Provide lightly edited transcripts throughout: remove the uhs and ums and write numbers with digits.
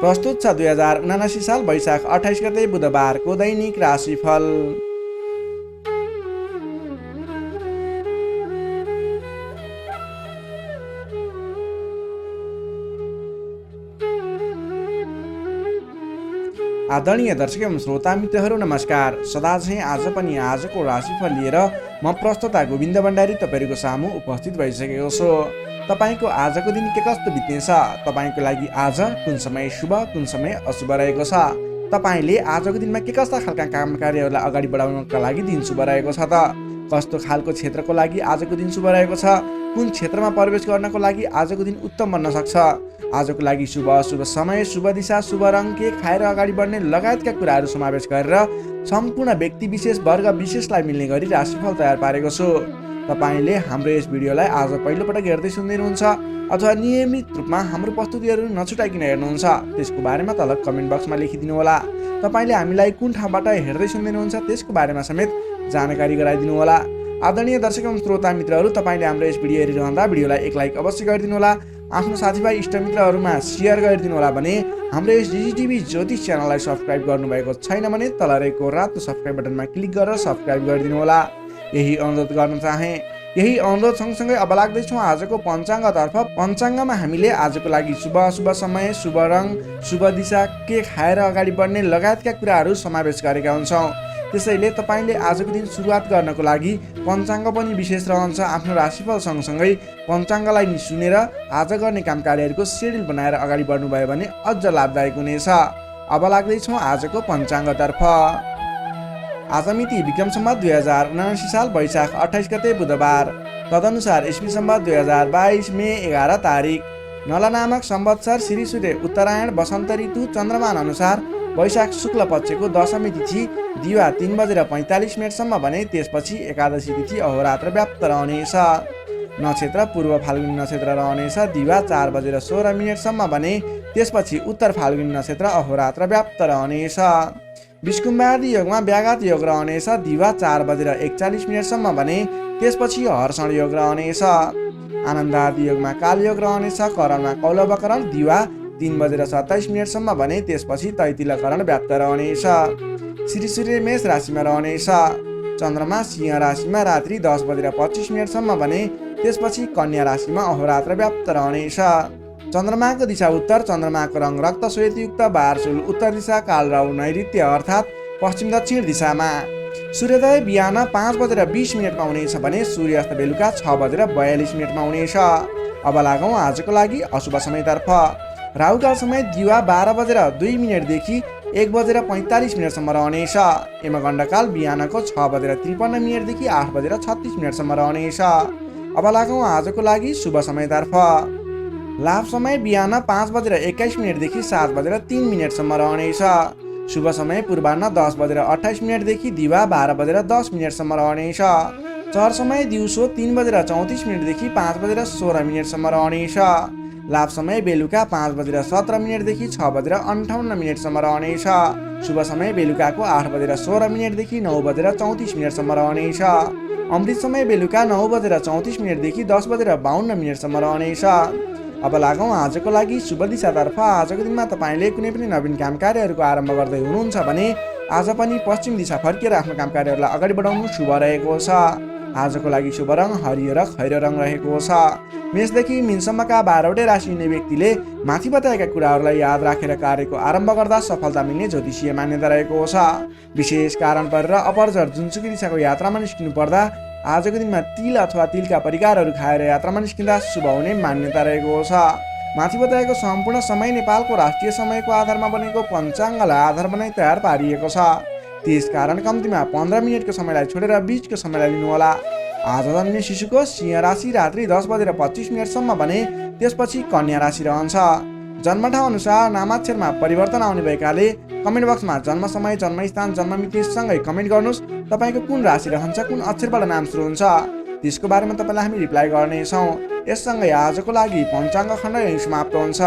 प्रस्तुत छ 2079 साल वैशाख 28 गते बुधबारको दैनिक राशिफल। आदरणीय दर्शक एवं श्रोता मित्रहरू नमस्कार। सदा चाहिँ आज पनि आजको राशिफल लिएर म प्रस्तोता गोविन्द भण्डारी तपाईँको सामु उपस्थित भइसकेको छु। तपाईँको आजको दिन के कस्तो बित्नेछ, तपाईँको लागि आज कुन समय शुभ कुन समय अशुभ रहेको छ, तपाईँले आजको दिनमा के कस्ता खालका काम कार्यहरूलाई अगाडि बढाउनका लागि दिन शुभ रहेको छ त, कस्तो खालको क्षेत्रको लागि आजको दिन शुभ रहेको छ, कुन क्षेत्रमा प्रवेश गर्नको लागि आजको दिन उत्तम बन्न सक्छ, आजको लागि शुभ अशुभ समय, शुभ दिशा, शुभ रङ के खाएर अगाडि बढ्ने लगायतका कुराहरू समावेश गरेर सम्पूर्ण व्यक्ति विशेष वर्ग विशेषलाई मिल्ने गरी राशिफल तयार पारेको छु। तपाईँले हाम्रो यस भिडियोलाई आज पहिलोपटक हेर्दै सुन्दै हुनुहुन्छ अथवा नियमित रूपमा हाम्रो प्रस्तुतिहरू नछुटाइकन हेर्नुहुन्छ, त्यसको बारेमा तल कमेन्ट बक्समा लेखिदिनु होला। तपाईँले हामीलाई कुन ठाउँबाट हेर्दै सुन्दै हुनुहुन्छ त्यसको बारेमा समेत जानकारी गराइदिनु होला। आदरणीय दर्शक एवं श्रोता मित्रहरू, तपाईँले हाम्रो यस भिडियो हेरिरहँदा भिडियोलाई एक लाइक अवश्य गरिदिनु होला, आफ्नो साथीभाइ इष्टमित्रहरूमा सेयर गरिदिनु होला भने हाम्रो यस डिजिटिभी ज्योतिष च्यानललाई सब्सक्राइब गर्नुभएको छैन भने तल रहेको रातो सब्सक्राइब बटनमा क्लिक गरेर सब्सक्राइब गरिदिनु होला। यही अनुरोध गर्न चाहे। यही अनुरोध सँगसँगै अब लाग्दैछौँ आजको पञ्चाङ्गतर्फ। पञ्चाङ्गमा हामीले आजको लागि शुभ अशुभ समय, शुभ रङ, शुभ दिशा, के खाएर अगाडि बढ्ने लगायतका कुराहरू समावेश गरेका हुन्छौँ। त्यसैले तपाईँले आजको दिन सुरुवात गर्नको लागि पञ्चाङ्ग पनि विशेष रहन्छ। आफ्नो राशिफल सँगसँगै पञ्चाङ्गलाई नि सुनेर आज गर्ने काम कार्यहरूको सेड्युल बनाएर अगाडि बढ्नुभयो भने अझ लाभदायक हुनेछ। अब लाग्दैछौँ आजको पञ्चाङ्गतर्फ। आज मिति विक्रम सम्वत 2079 साल वैशाख 28 गते बुधबार, तदनुसार इस्वी सम्वत 2022 मे 11 तारिक, नला नामक संवत्सर श्री सूर्य उत्तरायण वसन्त ऋतु चन्द्रमान अनुसार वैशाख शुक्ल पक्षको दशमी तिथि दिवा 3:45 भने त्यसपछि एकादशी तिथि अहोरात्र व्याप्त रहनेछ। नक्षत्र पूर्व फाल्गुनी नक्षत्र रहनेछ, दिवा 4:16 भने त्यसपछि उत्तर फाल्गुनी नक्षत्र अहोरात्र व्याप्त रहनेछ। विष्कुम्बादी योगमा व्याघात योग रहनेछ, दिवा 4:41 भने त्यसपछि हर्षण योग रहनेछ। आनन्दादि योगमा काल योग रहनेछ, करणमा कौलवकरण, दिवा 3:27 भने त्यसपछि तैतिलकरण व्याप्त रहनेछ। श्री सूर्य मेष राशिमा रहनेछ, चन्द्रमा सिंह राशिमा रात्रि 10:25 भने त्यसपछि कन्या राशिमा अहोरात्र व्याप्त रहनेछ। चन्द्रमाको दिशा उत्तर, चन्द्रमाको रङ रक्त श्वेतयुक्त, बारसुल उत्तर दिशा, कालराहु नैऋत्य अर्थात् पश्चिम दक्षिण दिशामा। सूर्योदय बिहान 5:20 हुनेछ भने सूर्यास्त बेलुका 6:42 हुनेछ। अब लागौँ आजको लागि अशुभ समयतर्फ। राहुकाल समय दिवा 12:02 देखि 1:45 रहनेछ। यमगण्डकाल बिहानको 6:53 देखि 8:36 रहनेछ। अब लागौँ आजको लागि शुभ समयतर्फ। लाभ समय बिहान 5:21 देखि 7:03 रहनेछ। शुभ समय पूर्वाह्न 10:28 देखि दिवा 12:10 रहनेछ। चर समय दिउँसो 3:34 देखि 5:16 रहनेछ। लाभ समय बेलुका 5:17 देखि 6:58 रहनेछ। शुभ समय बेलुकाको 8:16 देखि 9:34 रहनेछ। अमृत समय बेलुका 9:34 देखि 10:52 रहनेछ। अब लागौँ आजको लागि शुभ दिशातर्फ। आजको दिनमा तपाईँले कुनै पनि नवीन काम कार्यहरूको आरम्भ गर्दै हुनुहुन्छ भने आज पनि पश्चिम दिशा फर्किएर आफ्नो काम कार्यहरूलाई अगाडि बढाउनु शुभ रहेको छ। आजको लागि शुभ रङ हरियो र खैरो रङ रहेको छ। मेषदेखि मीनसम्मका 12वटै राशि हुने व्यक्तिले माथि बताएका कुराहरूलाई याद राखेर कार्यको आरम्भ गर्दा सफलता मिल्ने ज्योतिषीय मान्यता रहेको छ। विशेष कारण परेर अपरझर जुनसुकै दिशाको यात्रामा निस्किनु पर्दा आजको दिनमा तिल अथवा तिलका परिकारहरू खाएर यात्रामा निस्किँदा शुभ हुने मान्यता रहेको छ। माथि बताएको सम्पूर्ण समय नेपालको राष्ट्रिय समयको आधारमा बनेको पञ्चाङ्गलाई आधार बनाई तयार पारिएको छ। त्यसकारण कम्तीमा 15 मिनटको समयलाई छोडेर बीचको समयलाई लिनुहोला। आज जन्मिने शिशुको सिंह राशि रात्रि 10:25 भने त्यसपछि कन्या राशि रहन्छ। जन्मठाउँ अनुसार नामाक्षरमा परिवर्तन आउने भएकाले कमेन्ट बक्समा जन्म समय, जन्मस्थान, जन्ममिति सँगै कमेन्ट गर्नुहोस्। तपाईँको कुन राशि रहन्छ, कुन अक्षरबाट नाम सुरु हुन्छ त्यसको बारेमा तपाईँलाई हामी रिप्लाई गर्नेछौँ। यससँगै आजको लागि पञ्चाङ्ग खण्ड यही समाप्त हुन्छ।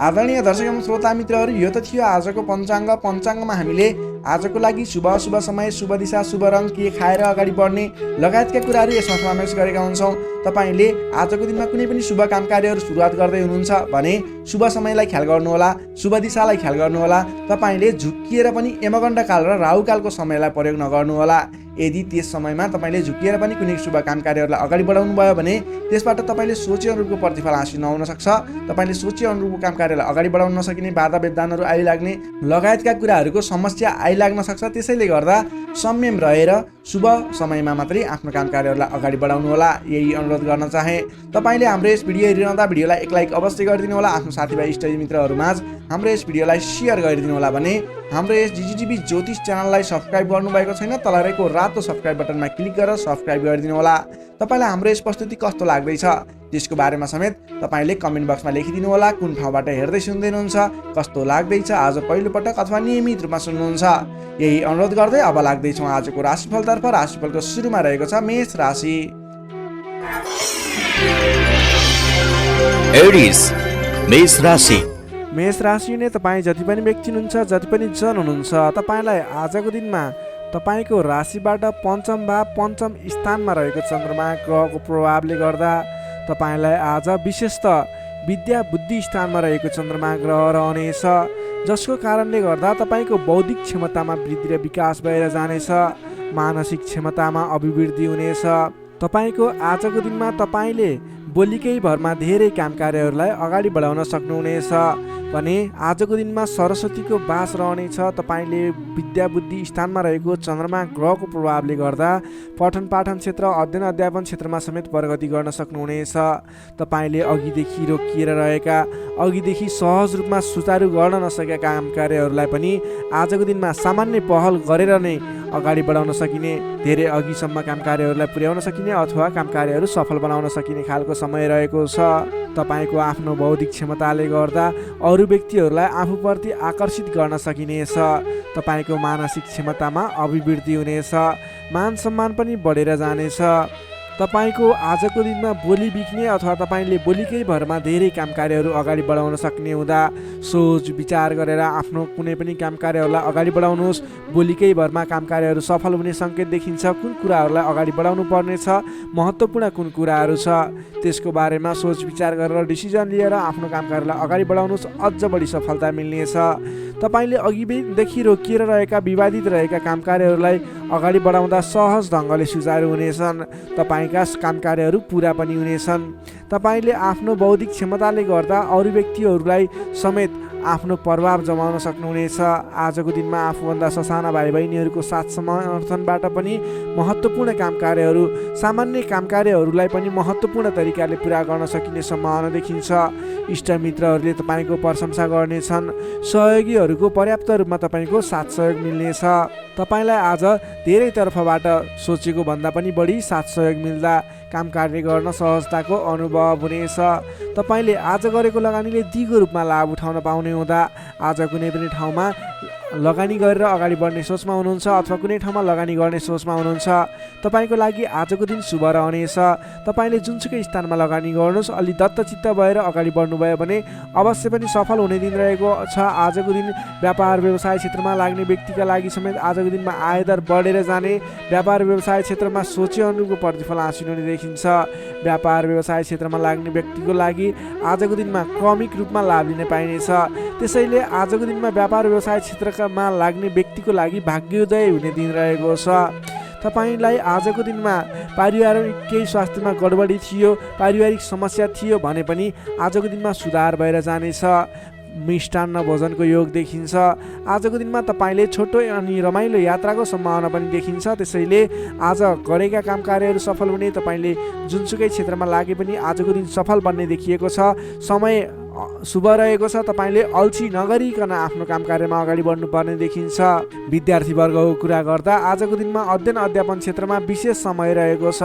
आदरणीय दर्शक एवं श्रोता मित्रहरू, यो त थियो आजको पञ्चाङ्ग। पञ्चाङ्गमा हामीले आजको लागि शुभ अशुभ समय, शुभ दिशा, शुभ रङ, के खाएर अगाडि बढ्ने लगायतका कुराहरू यसमा समावेश गरेका हुन्छौँ। तपाईँले आजको दिनमा कुनै पनि शुभ काम कार्यहरू सुरुवात गर्दै हुनुहुन्छ भने शुभ समयलाई ख्याल गर्नुहोला, शुभ दिशालाई ख्याल गर्नुहोला। तपाईँले झुक्किएर पनि यमगण्ड काल र राहु कालको समयलाई प्रयोग नगर्नुहोला। यदि त्यस समयमा तपाईँले झुक्किएर पनि कुनै शुभ काम कार्यहरूलाई अगाडि बढाउनु भयो भने त्यसबाट तपाईँले सोचे अनुरूपको प्रतिफल हासिल नहुन सक्छ। तपाईँले सोचे अनुरूपको काम कार्यलाई अगाडि बढाउन नसकिने, बाधा व्यवधानहरू आइलाग्ने लगायतका कुराहरूको समस्या आइलाग्न सक्छ। त्यसैले गर्दा संयम रहेर शुभ समयमा मात्रै आफ्नो काम कार्यहरूलाई अगाडि बढाउनु होला, यही अनुरोध गर्न चाहे। तपाईँले हाम्रो यस भिडियो हेरिरहँदा भिडियोलाई एक लाइक अवश्य गरिदिनु होला। आफ्नो साथीभाइ इष्टमित्रहरूमाझ हाम्रो यस भिडियोलाई सेयर गरिदिनु होला। भने हाम्रो यस जिजिटिभी ज्योतिष च्यानललाई सब्सक्राइब गर्नुभएको छैन, तल रहेको रातो सब्सक्राइब बटनमा क्लिक गरेर सब्सक्राइब गरिदिनु होला। तपाईँलाई हाम्रो यस प्रस्तुति कस्तो लाग्दैछ त्यसको बारेमा समेत तपाईँले कमेन्ट बक्समा लेखिदिनु होला। कुन ठाउँबाट हेर्दै सुन्दै हुनुहुन्छ, कस्तो लाग्दैछ, आज पहिलोपटक अथवा नियमित रूपमा सुन्नुहुन्छ, यही अनुरोध गर्दै अब लाग्दैछौँ आजको राशिफलतर्फ। राशिफलको सुरुमा रहेको छ मेष राशि। एरिस मेष राशि। मेष राशि नै तपाईँ जति पनि व्यक्ति हुनुहुन्छ, जति पनि जन हुनुहुन्छ, तपाईँलाई आजको दिनमा तपाईँको राशिबाट पञ्चम भाव पञ्चम स्थानमा रहेको चन्द्रमा ग्रहको प्रभावले गर्दा तपाईँलाई आज विशेषतः विद्या बुद्धि स्थानमा रहेको चन्द्रमा ग्रह रहनेछ, जसको कारणले गर्दा तपाईँको बौद्धिक क्षमतामा वृद्धि र विकास भएर जानेछ। मानसिक क्षमतामा अभिवृद्धि हुनेछ। तपाईँको आजको दिनमा तपाईँले बोलीकै भरमा धेरै काम कार्यहरूलाई अगाडि बढाउन सक्नुहुनेछ। भने आजको दिनमा सरस्वतीको बास रहनेछ। तपाईँले विद्या बुद्धि स्थानमा रहेको चन्द्रमा ग्रहको प्रभावले गर्दा पठन पाठन क्षेत्र, अध्ययन अध्यापन क्षेत्रमा समेत प्रगति गर्न सक्नुहुनेछ। तपाईँले अघिदेखि रोकिएर रहेका, अघिदेखि सहज रूपमा सुचारू गर्न नसकेका काम कार्यहरूलाई पनि आजको दिनमा सामान्य पहल गरेर नै अगाडि बढाउन सकिने, धेरै अघिसम्म काम कार्यहरूलाई पुर्याउन सकिने अथवा काम कार्यहरू सफल बनाउन सकिने खालको समय रहेको छ। तपाईँको आफ्नो बौद्धिक क्षमताले गर्दा अरू व्यक्तिहरूलाई आफूप्रति आकर्षित गर्न सकिनेछ। तपाईँको मानसिक क्षमतामा अभिवृद्धि हुनेछ। मान सम्मान पनि बढेर जानेछ। तपाईँको आजको दिनमा बोली बिक्ने अथवा तपाईँले बोलीकै भरमा धेरै काम कार्यहरू अगाडि बढाउन सक्ने हुँदा सोच विचार गरेर आफ्नो कुनै पनि काम कार्यहरूलाई अगाडि बढाउनुहोस्। बोलीकै भरमा काम कार्यहरू सफल हुने सङ्केत देखिन्छ। कुन कुराहरूलाई अगाडि बढाउनु पर्नेछ, महत्त्वपूर्ण कुन कुराहरू छ, त्यसको बारेमा सोच विचार गरेर डिसिजन लिएर आफ्नो काम कार्यलाई अगाडि बढाउनुहोस्, अझ बढी सफलता मिल्नेछ। तपाईँले अघिदेखि रोकिएर रहेका, विवादित रहेका काम कार्यहरूलाई अगाडि बढाउँदा सहज ढङ्गले सुचारू हुनेछन्। तपाईँका काम कार्यहरू पुरा पनि हुनेछन्। तपाईँले आफ्नो बौद्धिक क्षमताले गर्दा अरू व्यक्तिहरूलाई समेत आफ्नो प्रभाव जमाउन सक्नुहुनेछ। आजको दिनमा आफूभन्दा ससाना भाइ बहिनीहरूको साथ समर्थनबाट पनि महत्त्वपूर्ण काम कार्यहरू, सामान्य काम कार्यहरूलाई पनि महत्त्वपूर्ण तरिकाले पुरा गर्न सकिने सम्भावना देखिन्छ। इष्टमित्रहरूले तपाईँको प्रशंसा गर्नेछन्। सहयोगीहरूको पर्याप्त रूपमा तपाईँको साथ सहयोग मिल्नेछ। तपाईँलाई आज धेरै तर्फबाट सोचेको भन्दा पनि बढी साथ सहयोग मिल्दा काम कार्य गर्न सहजताको अनुभव हुनेछ। तपाईँले आज गरेको लगानीले दिगो रूपमा लाभ उठाउन पाउने हुँदा आज कुनै पनि ठाउँमा लगानी गरेर अगाडि बढ्ने सोचमा हुनुहुन्छ अथवा कुनै ठाउँमा लगानी गर्ने सोचमा हुनुहुन्छ। तपाईँको लागि आजको दिन शुभ रहनेछ। तपाईँले जुनसुकै स्थानमा लगानी गर्नुहोस्, अलि दत्तचित्त भएर अगाडि बढ्नुभयो भने अवश्य पनि सफल हुने दिन रहेको छ। आजको दिन व्यापार व्यवसाय क्षेत्रमा लाग्ने व्यक्तिका लागि समेत आजको दिनमा आयदर बढेर जाने, व्यापार व्यवसाय क्षेत्रमा सोचे अनुरूपको प्रतिफल हासिल हुने देखिन्छ। व्यापार व्यवसाय क्षेत्रमा लाग्ने व्यक्तिको लागि आजको दिनमा क्रमिक रूपमा लाभ लिन पाइनेछ। त्यसैले आजको दिनमा व्यापार व्यवसाय क्षेत्रमा लाग्ने व्यक्तिको लागि भाग्योदय हुने दिन रहेको छ। तपाईँलाई आजको दिनमा पारिवारिक केही स्वास्थ्यमा गडबडी थियो, पारिवारिक समस्या थियो भने पनि आजको दिनमा सुधार भएर जानेछ। मिष्टान्न भोजनको योग देखिन्छ। आजको दिनमा तपाईँले छोटो अनि रमाइलो यात्राको सम्भावना पनि देखिन्छ। त्यसैले आज गरेका काम कार्यहरू सफल हुने, तपाईँले जुनसुकै क्षेत्रमा लागे पनि आजको दिन सफल बन्ने देखिएको छ। समय शुभ रहेको छ। तपाईँले अल्छी नगरिकन आफ्नो काम कार्यमा अगाडि बढ्नुपर्ने देखिन्छ। विद्यार्थीवर्गको कुरा गर्दा आजको दिनमा अध्ययन अध्यापन क्षेत्रमा विशेष समय रहेको छ।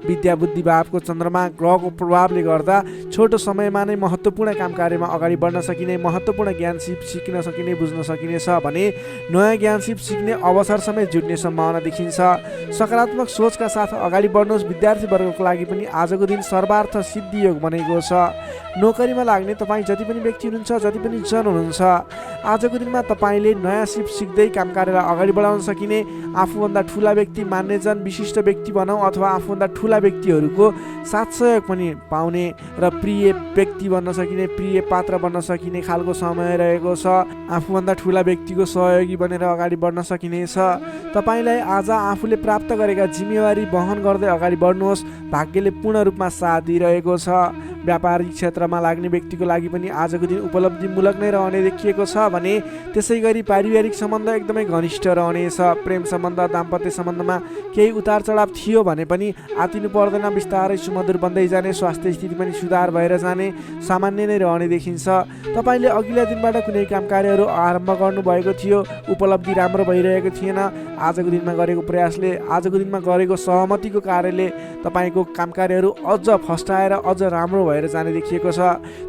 विद्या बुद्धि भावको चन्द्रमा ग्रहको प्रभावले गर्दा छोटो समयमा नै महत्त्वपूर्ण काम कार्यमा अगाडि बढ्न सकिने, महत्त्वपूर्ण ज्ञान सिक्न सकिने, बुझ्न सकिने छ भने नयाँ ज्ञान सिक्ने अवसर समेत जुट्ने सम्भावना देखिन्छ। सकारात्मक सोचका साथ अगाडि बढ्नुहोस्। विद्यार्थीवर्गको लागि पनि आजको दिन सर्वार्थ सिद्धि योग बनेको छ। नोकरीमा लाग्ने तपाईँ तपाईँ जति पनि व्यक्ति हुनुहुन्छ, जति पनि जन हुनुहुन्छ, आजको दिनमा तपाईँले नयाँ सिप सिक्दै काम कार्यलाई अगाडि बढाउन सकिने, आफूभन्दा ठुला व्यक्ति मान्ने जन विशिष्ट व्यक्ति भनौँ अथवा आफूभन्दा ठुला व्यक्तिहरूको साथ सहयोग पनि पाउने र प्रिय व्यक्ति बन्न सकिने, प्रिय पात्र बन्न सकिने खालको समय रहेको छ। आफूभन्दा ठुला व्यक्तिको सहयोगी बनेर अगाडि बढ्न सकिनेछ। तपाईँलाई आज आफूले प्राप्त गरेका जिम्मेवारी वहन गर्दै अगाडि बढ्नुहोस्। भाग्यले पूर्ण रूपमा साथ दिइरहेको छ। व्यापारिक क्षेत्रमा लाग्ने व्यक्तिको लागि पनि आजको दिन उपलब्धिमूलक नै रहने देखिएको छ भने त्यसै गरी पारिवारिक सम्बन्ध एकदमै घनिष्ठ रहनेछ। प्रेम सम्बन्ध, दाम्पत्य सम्बन्धमा केही उतार चढाव थियो भने पनि आतिनु पर्दैन, बिस्तारै सुमधुर बन्दै जाने, स्वास्थ्य स्थिति पनि सुधार भएर जाने, सामान्य नै रहने देखिन्छ। तपाईँले अघिल्ला दिनबाट कुनै काम कार्यहरू आरम्भ गर्नुभएको थियो, उपलब्धि राम्रो भइरहेको थिएन, आजको दिनमा गरेको प्रयासले, आजको दिनमा गरेको सहमतिको कार्यले तपाईँको काम कार्यहरू अझ फस्टाएर अझ राम्रो भएर जाने देखिएको छ।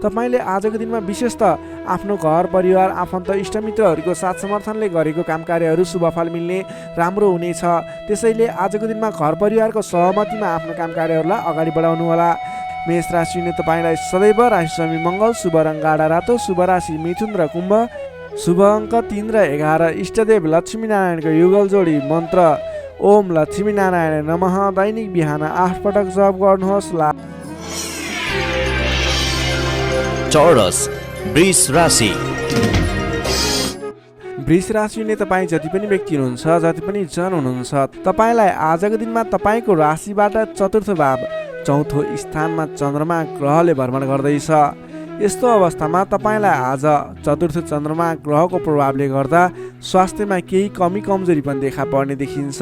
तपाईँले आजको दिनमा विशेष त आफ्नो घर परिवार, आफन्त इष्टमित्रहरूको साथ समर्थनले गरेको काम कार्यहरू शुभफल मिल्ने, राम्रो हुनेछ। त्यसैले आजको दिनमा घर परिवारको सहमतिमा आफ्नो काम कार्यहरूलाई अगाडि बढाउनु होला। मेष राशिले तपाईँलाई सदैव राशिस्वामी मङ्गल, शुभ रङ गाढा रातो, शुभ राशि मिथुन र कुम्भ, शुभ अङ्क 3 र 11, इष्टदेव लक्ष्मीनारायणको युगल जोडी मन्त्र ओम लक्ष्मीनारायण नमः। दैनिक बिहान 8 पटक जप गर्नुहोस्। चौरस वृष राशि। वृष राशिले तपाईँ जति पनि व्यक्ति हुनुहुन्छ, जति पनि जन हुनुहुन्छ, तपाईँलाई आजको दिनमा तपाईँको राशिबाट चतुर्थ भाव चौथो स्थानमा चन्द्रमा ग्रहले भ्रमण गर्दैछ। यस्तो अवस्थामा तपाईँलाई आज चतुर्थ चन्द्रमा ग्रहको प्रभावले गर्दा स्वास्थ्यमा केही कमी कमजोरी पनि देखा पर्ने देखिन्छ।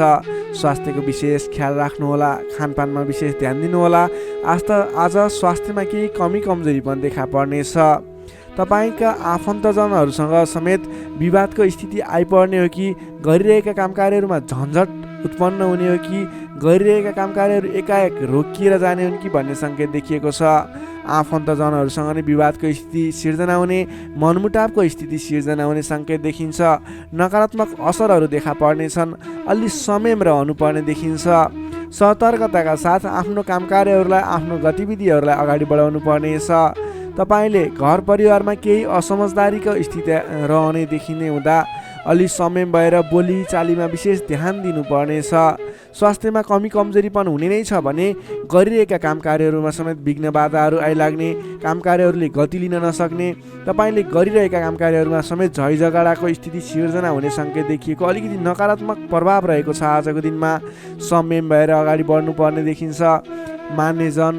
स्वास्थ्यको विशेष ख्याल राख्नुहोला, खानपानमा विशेष ध्यान दिनुहोला। आज स्वास्थ्यमा केही कमी कमजोरी पनि देखा पर्नेछ। तपाईँका आफन्तजनहरूसँग समेत विवादको स्थिति आइपर्ने हो कि गरिरहेका काम कार्यहरूमा झन्झट उत्पन्न हुने हो कि गरिरहेका काम कार्यहरू एकाएक रोकिएर जाने हुन् कि भन्ने सङ्केत देखिएको छ। आफन्तजनहरूसँग नै विवादको स्थिति सिर्जना हुने, मनमुटावको स्थिति सिर्जना हुने सङ्केत देखिन्छ। नकारात्मक असरहरू देखा पर्नेछन्। अलि संयम रहनुपर्ने देखिन्छ। सतर्कताका साथ आफ्नो काम कार्यहरूलाई, आफ्नो गतिविधिहरूलाई अगाडि बढाउनु पर्नेछ। तपाईँले घर परिवारमा केही असमझदारीको स्थिति रहने देखिने हुँदा अलि संयम भएर बोली चालीमा विशेष ध्यान दिनुपर्नेछ। स्वास्थ्यमा कमी कमजोरी पनि हुने नै छ भने गरिरहेका काम कार्यहरूमा समेत विघ्न बाधाहरू आइलाग्ने, काम कार्यहरूले गति लिन नसक्ने, तपाईँले गरिरहेका काम कार्यहरूमा समेत झैझगडाको स्थिति सिर्जना हुने सङ्केत देखिएको अलिकति नकारात्मक प्रभाव रहेको छ। आजको दिनमा संयम भएर अगाडि बढ्नुपर्ने देखिन्छ। मान्यजन,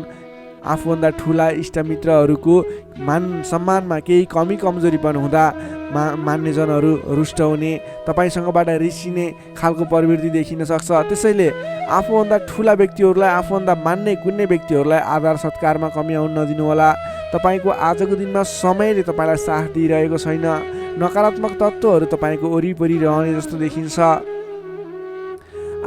आफूभन्दा ठुला इष्टमित्रहरूको मान सम्मानमा केही कमी कमजोरी पनि हुँदा मान्यजनहरू रुष्ट हुने, तपाईँसँगबाट रिसिने खालको प्रवृत्ति देखिन सक्छ। त्यसैले आफूभन्दा ठुला व्यक्तिहरूलाई, आफूभन्दा मान्ने गुन्ने व्यक्तिहरूलाई आदर सत्कारमा कमी आउन नदिनुहोला। तपाईँको आजको दिनमा समयले तपाईँलाई साथ दिइरहेको छैन। नकारात्मक तत्त्वहरू तपाईँको वरिपरि रहने जस्तो देखिन्छ।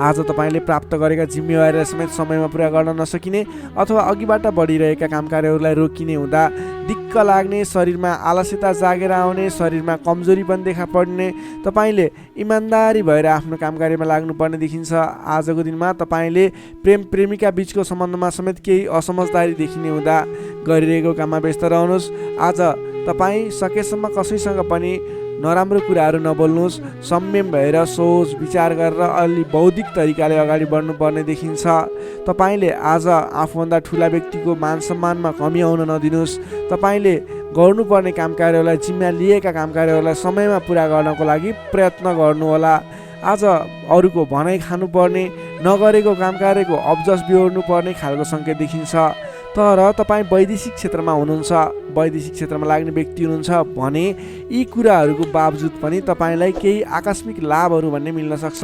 आज तपाईँले प्राप्त गरेका जिम्मेवारीलाई समेत समयमा पुरा गर्न नसकिने अथवा अघिबाट बढिरहेका काम कार्यहरूलाई रोकिने हुँदा दिक्क लाग्ने, शरीरमा आलस्यता जागेर आउने, शरीरमा कमजोरी पनि देखा पर्ने, तपाईँले इमान्दारी भएर आफ्नो काम कार्यमा लाग्नुपर्ने देखिन्छ। आजको दिनमा तपाईँले प्रेम प्रेमिका बिचको सम्बन्धमा समेत केही असमझदारी देखिने हुँदा गरिरहेको काममा व्यस्त रहनुहोस्। आज तपाईँ सकेसम्म कसैसँग पनि नराम्रो कुराहरू नबोल्नुहोस्। संयम भएर सोच विचार गरेर अलि बौद्धिक तरिकाले अगाडि बढ्नुपर्ने देखिन्छ। तपाईँले आज आफूभन्दा ठुला व्यक्तिको मान सम्मानमा कमी आउन नदिनुहोस्। तपाईँले गर्नुपर्ने काम कार्यहरूलाई, जिम्मा लिएका काम कार्यहरूलाई समयमा पुरा गर्नको लागि प्रयत्न गर्नुहोला। आज अरूको भनाइ खानुपर्ने, नगरेको काम कार्यको अब्जस बिहोर्नुपर्ने खालको सङ्केत देखिन्छ। तर तपाईँ वैदेशिक क्षेत्रमा हुनुहुन्छ, वैदेशिक क्षेत्रमा लाग्ने व्यक्ति हुनुहुन्छ भने यी कुराहरूको बावजुद पनि तपाईँलाई केही आकस्मिक लाभहरू भन्ने मिल्न सक्छ।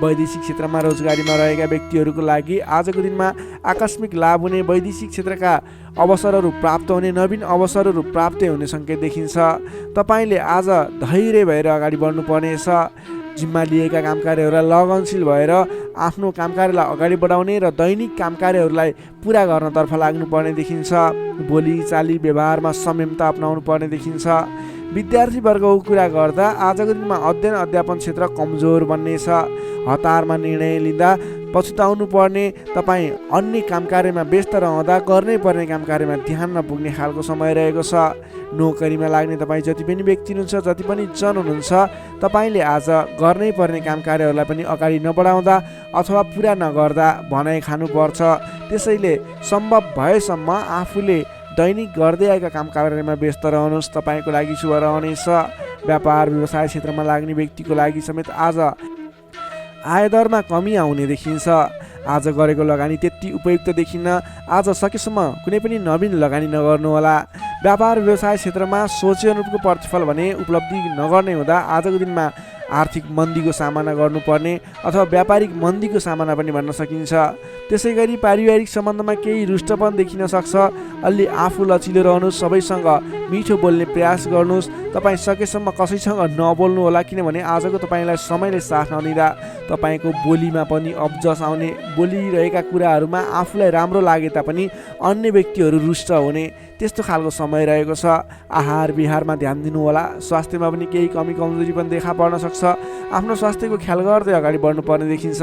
वैदेशिक क्षेत्रमा रोजगारीमा रहेका व्यक्तिहरूको लागि आजको दिनमा आकस्मिक लाभ हुने, वैदेशिक क्षेत्रका अवसरहरू प्राप्त हुने, नवीन अवसरहरू प्राप्त हुने सङ्केत देखिन्छ। तपाईँले आज धैर्य भएर अगाडि बढ्नुपर्नेछ। जिम्मा लिएका काम कार्यहरूलाई लगनशील भएर आफ्नो काम कार्यलाई अगाडि बढाउने र दैनिक काम कार्यहरूलाई पुरा गर्नतर्फ लाग्नुपर्ने देखिन्छ। बोली चाली व्यवहारमा संयमता अपनाउनु पर्ने देखिन्छ। विद्यार्थी वर्गको कुरा गर्दा आजको दिनमा अध्ययन अध्यापन क्षेत्र कमजोर बन्नेछ। हतारमा निर्णय लिँदा पछुताउनु पर्ने, तपाईँ अन्य काम कार्यमा व्यस्त रहँदा गर्नै पर्ने काम कार्यमा ध्यान नपुग्ने खालको समय रहेको छ। नोकरीमा लाग्ने तपाईँ जति पनि व्यक्ति हुनुहुन्छ, जति पनि जन हुनुहुन्छ, तपाईँले आज गर्नै पर्ने काम कार्यहरूलाई पनि अगाडि नबढाउँदा अथवा पुरा नगर्दा भनाइ खानुपर्छ। त्यसैले सम्भव भएसम्म आफूले दैनिक गर्दै आएका काम कार्यमा व्यस्त रहनुहोस्, तपाईँको लागि शुभ रहनेछ। व्यापार व्यवसाय क्षेत्रमा लाग्ने व्यक्तिको लागि समेत आज आयदरमा कमी आउने देखिन्छ। आज गरेको लगानी त्यति उपयुक्त देखिन्न। आज सकेसम्म कुनै पनि नवीन लगानी नगर्नुहोला। व्यापार व्यवसाय क्षेत्रमा सोचे अनुरूपको प्रतिफल भने उपलब्धि नगर्ने हुँदा आजको दिनमा आर्थिक मन्दीको सामना गर्नुपर्ने अथवा व्यापारिक मन्दीको सामना पनि भन्न सकिन्छ। त्यसै गरी पारिवारिक सम्बन्धमा केही रुष्टपन देखिन सक्छ। अलि आफू लचिलो रहनुहोस्, सबैसँग मिठो बोल्ने प्रयास गर्नुहोस्। तपाईँ सकेसम्म कसैसँग नबोल्नु होला, किनभने आजको तपाईँलाई समयले साथ नदिँदा तपाईँको बोलीमा पनि अब्जस आउने, बोलिरहेका कुराहरूमा आफूलाई राम्रो लागे तापनि अन्य व्यक्तिहरू रुष्ट हुने, त्यस्तो खालको समय रहेको छ। आहार विहारमा ध्यान दिनु होला। स्वास्थ्यमा पनि केही कमी कमजोरी पनि देखा पर्न सक्छ। आफ्नो स्वास्थ्यको ख्याल गर्दै अगाडि बढ्नुपर्ने देखिन्छ।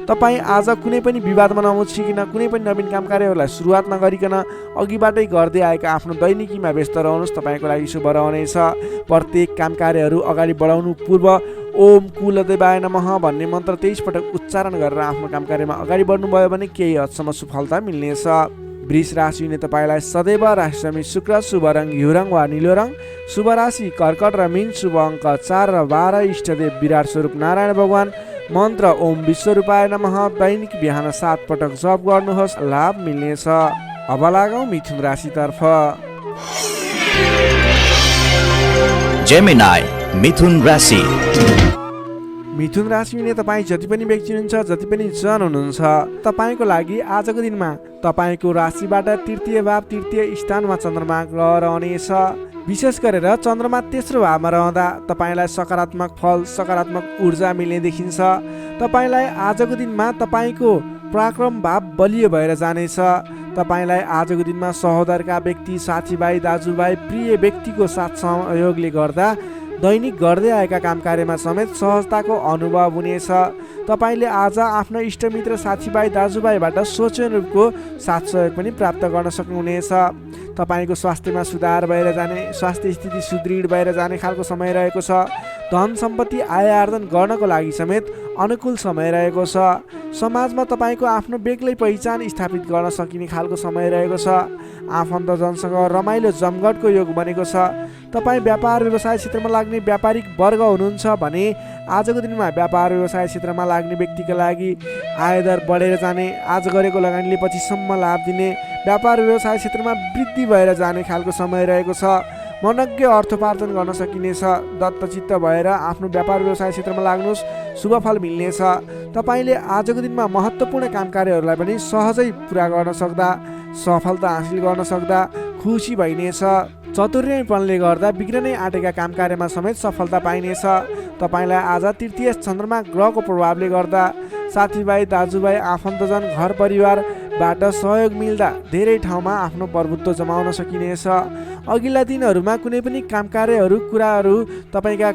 तपाईँ आज कुनै पनि विवादमा नमुछिकन, कुनै पनि नवीन काम कार्यहरूलाई सुरुवात नगरिकन अघिबाटै गर्दै आएका आफ्नो दैनिकीमा व्यस्त रहनुहोस्, तपाईँको लागि शुभ रहनेछ। प्रत्येक काम कार्यहरू अगाडि बढाउनु पूर्व ओम कुलदेवाय नमः भन्ने मन्त्र 23 पटक उच्चारण गरेर आफ्नो काम कार्यमा अगाडि बढ्नुभयो भने केही हदसम्म सफलता मिल्नेछ। वृष राशि हुने तपाईँलाई सदैव राशि समित शुक्र, शुभ रङ घिउ रङ वा निलो रङ, शुभ राशि कर्कट र मीन, शुभ अङ्क 4 र 12, इष्टदेव विराट स्वरूप नारायण भगवान, मन्त्र ओम विश्वरूपाय नमः। दैनिक बिहान 7 पटक जप गर्नुहोस्, लाभ मिल्नेछ। अब लागौँ मिथुन राशितर्फ। जेमिनाई मिथुन राशि। मिथुन राशि हुने तपाईँ जति पनि व्यक्ति हुनुहुन्छ, जति पनि जन हुनुहुन्छ, तपाईँको लागि आजको दिनमा तपाईँको राशिबाट तृतीय भाव तृतीय स्थानमा चन्द्रमा ग्रह रहनेछ। विशेष गरेर चन्द्रमा तेस्रो भावमा रहँदा तपाईँलाई सकारात्मक फल, सकारात्मक ऊर्जा मिल्ने देखिन्छ। तपाईँलाई आजको दिनमा तपाईँको पराक्रम भाव बलियो भएर जानेछ। तपाईँलाई आजको दिनमा सहोदरका व्यक्ति, साथीभाइ, दाजुभाइ, प्रिय व्यक्तिको साथ सहयोगले गर्दा दैनिक गर्दै आएका काम कार्यमा समेत सहजताको अनुभव हुनेछ। तपाईँले आज आफ्नो इष्टमित्र, साथीभाइ, दाजुभाइबाट सोचे अनुरूपको साथ सहयोग पनि प्राप्त गर्न सक्नुहुनेछ। तपाईँको स्वास्थ्यमा सुधार भएर जाने, स्वास्थ्य स्थिति सुदृढ भएर जाने खालको समय रहेको छ। धन सम्पत्ति आय आर्जन गर्नको लागि समेत अनुकूल समय रहेको छ। समाजमा तपाईँको आफ्नो बेग्लै पहिचान स्थापित गर्न सकिने खालको समय रहेको छ। आफन्तजनसँग रमाइलो जमघटको योग बनेको छ। तपाईँ व्यापार व्यवसाय क्षेत्रमा लाग्ने व्यापारिक वर्ग हुनुहुन्छ भने आजको दिनमा व्यापार व्यवसाय क्षेत्रमा लाग्ने व्यक्तिका लागि आयदर बढेर जाने, आज गरेको लगानीले पछिसम्म लाभ दिने, व्यापार व्यवसाय क्षेत्रमा वृद्धि भएर जाने खालको समय रहेको छ। मनज्ञ अर्थोपार्जन गर्न सकिनेछ। दत्तचित्त भएर आफ्नो व्यापार व्यवसाय क्षेत्रमा लाग्नुहोस्, शुभ फल मिल्नेछ। तपाईँले आजको दिनमा महत्त्वपूर्ण काम कार्यहरूलाई पनि सहजै पुरा गर्न सक्दा, सफलता हासिल गर्न सक्दा खुसी भइनेछ। चतुर्यपनले गर्दा बिग्रनै आँटेका काम कार्यमा समेत सफलता पाइनेछ। तपाईँलाई आज तृतीय चन्द्रमा ग्रहको प्रभावले गर्दा साथीभाइ, दाजुभाइ, आफन्तजन, घर परिवारबाट सहयोग मिल्दा धेरै ठाउँमा आफ्नो प्रभुत्व जमाउन सकिनेछ। अघिल्ला दिनहरूमा कुनै पनि काम कार्यहरू, कुराहरू, तपाईँका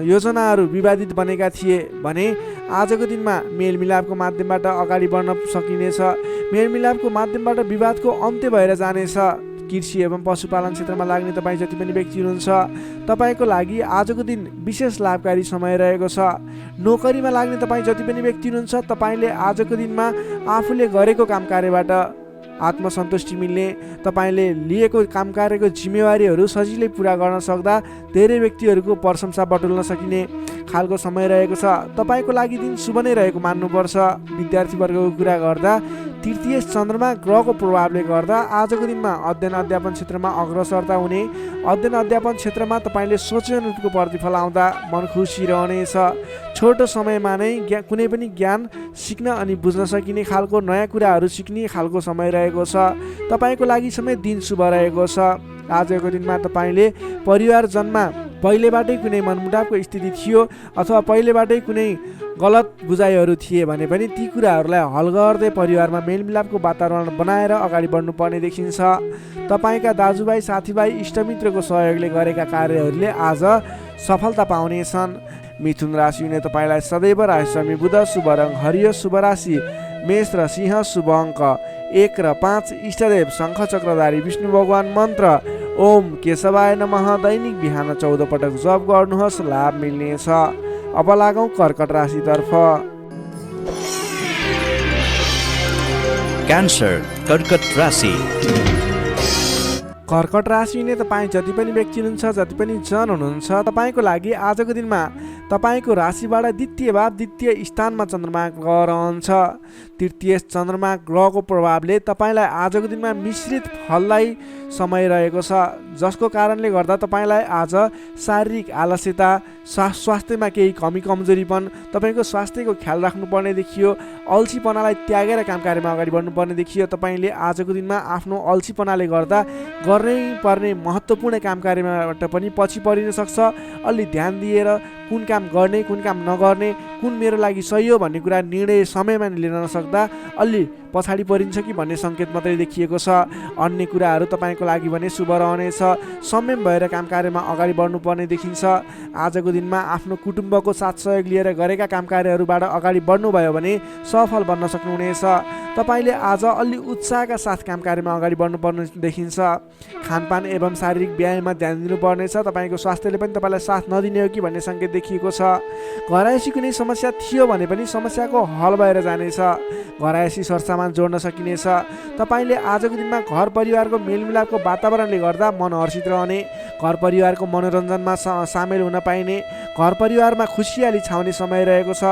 योजनाहरू विवादित बनेका थिए भने आजको दिनमा मेलमिलापको माध्यमबाट अगाडि बढ्न सकिनेछ। मेलमिलापको माध्यमबाट विवादको अन्त्य भएर जानेछ। कृषि एवं पशुपालन क्षेत्रमा लाग्ने तपाईँ जति पनि व्यक्ति हुनुहुन्छ, तपाईँको लागि आजको दिन विशेष लाभकारी समय रहेको छ। नोकरीमा लाग्ने तपाईँ जति पनि व्यक्ति हुनुहुन्छ, तपाईँले आजको दिनमा आफूले गरेको काम कार्यबाट आत्मसन्तुष्टि मिल्ने, तपाईँले लिएको काम कार्यको जिम्मेवारीहरू सजिलै पुरा गर्न सक्दा धेरै व्यक्तिहरूको प्रशंसा बटुल्न सकिने खालको समय रहेको छ। तपाईँको लागि दिन शुभ नै रहेको मान्नुपर्छ। विद्यार्थी वर्गको कुरा गर्दा तृतीय चन्द्रमा ग्रहको प्रभावले गर्दा आजको दिनमा अध्ययन अध्यापन क्षेत्रमा अग्रसरता हुने, अध्ययन अध्यापन क्षेत्रमा तपाईँले सोचे अनुरूपको प्रतिफल आउँदा मन खुसी रहनेछ। छोटो समयमा नै कुनै पनि ज्ञान सिक्न अनि बुझ्न सकिने खालको, नयाँ कुराहरू सिक्ने खालको समय रहेको छ। तपाईँको लागि समेत दिन शुभ रहेको छ। आजको दिनमा तपाईँले परिवारजनमा पहिलेबाटै कुनै मनमुटावको स्थिति थियो अथवा पहिलेबाटै कुनै गलत बुझाइहरू थिए भने पनि ती कुराहरूलाई हल गर्दै परिवारमा मेलमिलापको वातावरण बनाएर अगाडि बढ्नुपर्ने देखिन्छ। तपाईँका दाजुभाइ, साथीभाइ, इष्टमित्रको सहयोगले गरेका कार्यहरूले आज सफलता पाउनेछन्। मिथुन राशि हुने तपाईँलाई सदैव राशिस्वामी बुध, शुभ रङ हरियो, शुभ राशि मेष र सिंह, शुभ अङ्क 1 र 5, इष्टदेव शङ्ख चक्रधारी विष्णु भगवान, मन्त्र ओम केशवाय नमः। दैनिक बिहान 14 पटक जप गर्नुहोस्, लाभ मिल्नेछ। अब लागौँ कर्कट राशितर्फ। क्यान्सर कर्कट राशि। कर्कट राशि हुने तपाईँ जति पनि व्यक्ति हुनुहुन्छ, जति पनि जन हुनुहुन्छ, तपाईँको लागि आजको दिनमा तपाईँको राशिबाट द्वितीय भाव द्वितीय स्थानमा चन्द्रमा ग्रह रहन्छ। तृतीय चन्द्रमा ग्रहको प्रभावले तपाईँलाई आजको दिनमा मिश्रित फललाई समय रहेको छ, जसको कारणले गर्दा तपाईँलाई आज शारीरिक आलस्यता, स्वास्थ्यमा केही कमी कमजोरीपन, तपाईँको स्वास्थ्यको ख्याल राख्नुपर्ने देखियो। अल्छीपनालाई त्यागेर काम कार्यमा अगाडि बढ्नुपर्ने देखियो। तपाईँले आजको दिनमा आफ्नो अल्छीपनाले गर्दा गर्नै पर्ने महत्त्वपूर्ण काम कार्यबाट पनि पछि परिन सक्छ। अलि ध्यान दिएर कुन काम गर्ने, कुन काम नगर्ने, कुन मेरो लागि सही हो भन्ने कुरा निर्णय समयमा लिन नसक्दा अलि पछाडि परिन्छ कि भन्ने सङ्केत मात्रै देखिएको छ। अन्य कुराहरू तपाईँको लागि भने शुभ रहनेछ। संयम भएर काम कार्यमा अगाडि बढ्नुपर्ने देखिन्छ। आजको दिनमा आफ्नो कुटुम्बको साथ सहयोग लिएर गरेका काम कार्यहरूबाट अगाडि बढ्नुभयो भने सफल बन्न सक्नुहुनेछ। तपाईँले आज अलि उत्साहका साथ काम कार्यमा अगाडि बढ्नुपर्ने देखिन्छ। खानपान एवं शारीरिक व्यायाममा ध्यान दिनुपर्नेछ। तपाईँको स्वास्थ्यले पनि तपाईँलाई साथ नदिने हो कि भन्ने सङ्केत देखिएको छ। घरायसी कुनै समस्या थियो भने पनि समस्याको हल भएर जानेछ। घरायसी सरसामान जोड्न सकिनेछ। तपाईँले आजको दिनमा घर परिवारको मेलमिलापको वातावरणले गर्दा मन हर्षित रहने, घर परिवारको मनोरञ्जनमा सामेल हुन पाइने, घर परिवारमा खुसियाली छाउने समय रहेको छ।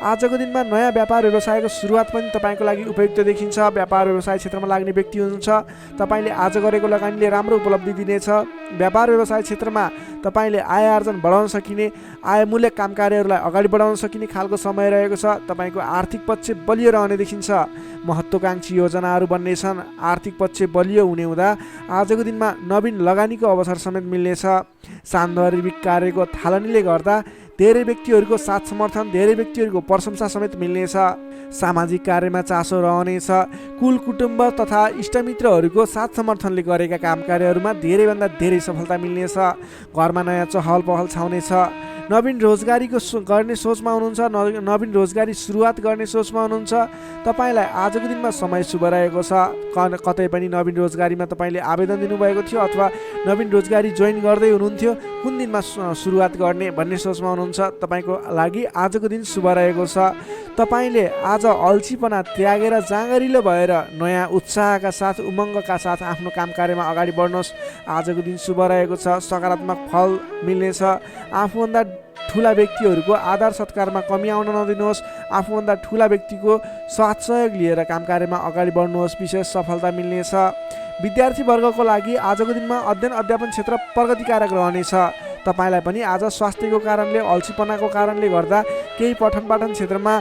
आजको दिनमा नयाँ व्यापार व्यवसायको सुरुवात पनि तपाईँको लागि उपयुक्त देखिन्छ। व्यापार व्यवसाय क्षेत्रमा लाग्ने व्यक्ति हुनुहुन्छ, तपाईँले आज गरेको लगानीले राम्रो उपलब्धि दिनेछ। व्यापार व्यवसाय क्षेत्रमा तपाईँले आय आर्जन बढाउन सकिने, आयमूलक काम कार्यहरूलाई अगाडि बढाउन सकिने खालको समय रहेको छ। तपाईँको आर्थिक पक्ष बलियो रहने देखिन्छ। महत्त्वाकाङ्क्षी योजनाहरू बन्नेछन्। आर्थिक पक्ष बलियो हुने हुँदा आजको दिनमा नवीन लगानीको अवसर समेत मिल्नेछ। सान्दर्भिक कार्यको थालनीले गर्दा धेरै व्यक्तिहरूको साथ समर्थन, धेरै व्यक्तिहरूको प्रशंसा समेत मिल्नेछ। सामाजिक कार्यमा चासो रहनेछ। कुल कुटुम्ब तथा इष्टमित्रहरूको साथ समर्थनले गरेका काम कार्यहरूमा धेरैभन्दा धेरै सफलता मिल्नेछ। घरमा नयाँ चहल पहल छाउनेछ। नवीन रोजगारीको गर्ने सोचमा हुनुहुन्छ, नवीन रोजगारी सुरुवात गर्ने सोचमा हुनुहुन्छ, तपाईँलाई आजको दिनमा समय शुभ रहेको छ। कतै पनि नवीन रोजगारीमा तपाईँले आवेदन दिनुभएको थियो अथवा नवीन रोजगारी जोइन गर्दै हुनुहुन्थ्यो, कुन दिनमा सुरुवात गर्ने भन्ने सोचमा हुनुहुन्छ, तपाईँको लागि आजको दिन शुभ रहेको छ। तपाईँले आज अल्छीपना त्यागेर जाँगरिलो भएर नयाँ उत्साहका साथ, उमङ्गका साथ आफ्नो काम कार्यमा अगाडि बढ्नुहोस्। आजको दिन शुभ रहेको छ। सकारात्मक फल मिल्नेछ। आफूभन्दा ठुला व्यक्तिहरूको आदर सत्कारमा कमी आउन नदिनुहोस्। आफूभन्दा ठुला व्यक्तिको साथ सहयोग लिएर काम कार्यमा अगाडि बढ्नुहोस्। विशेष सफलता मिल्नेछ। विद्यार्थी वर्गको लागि आजको दिनमा अध्ययन अध्यापन क्षेत्र प्रगतिकारक रहनेछ। तपाईँलाई पनि आज स्वास्थ्यको कारणले, अल्छीपनाको कारणले गर्दा केही पठन पाठन क्षेत्रमा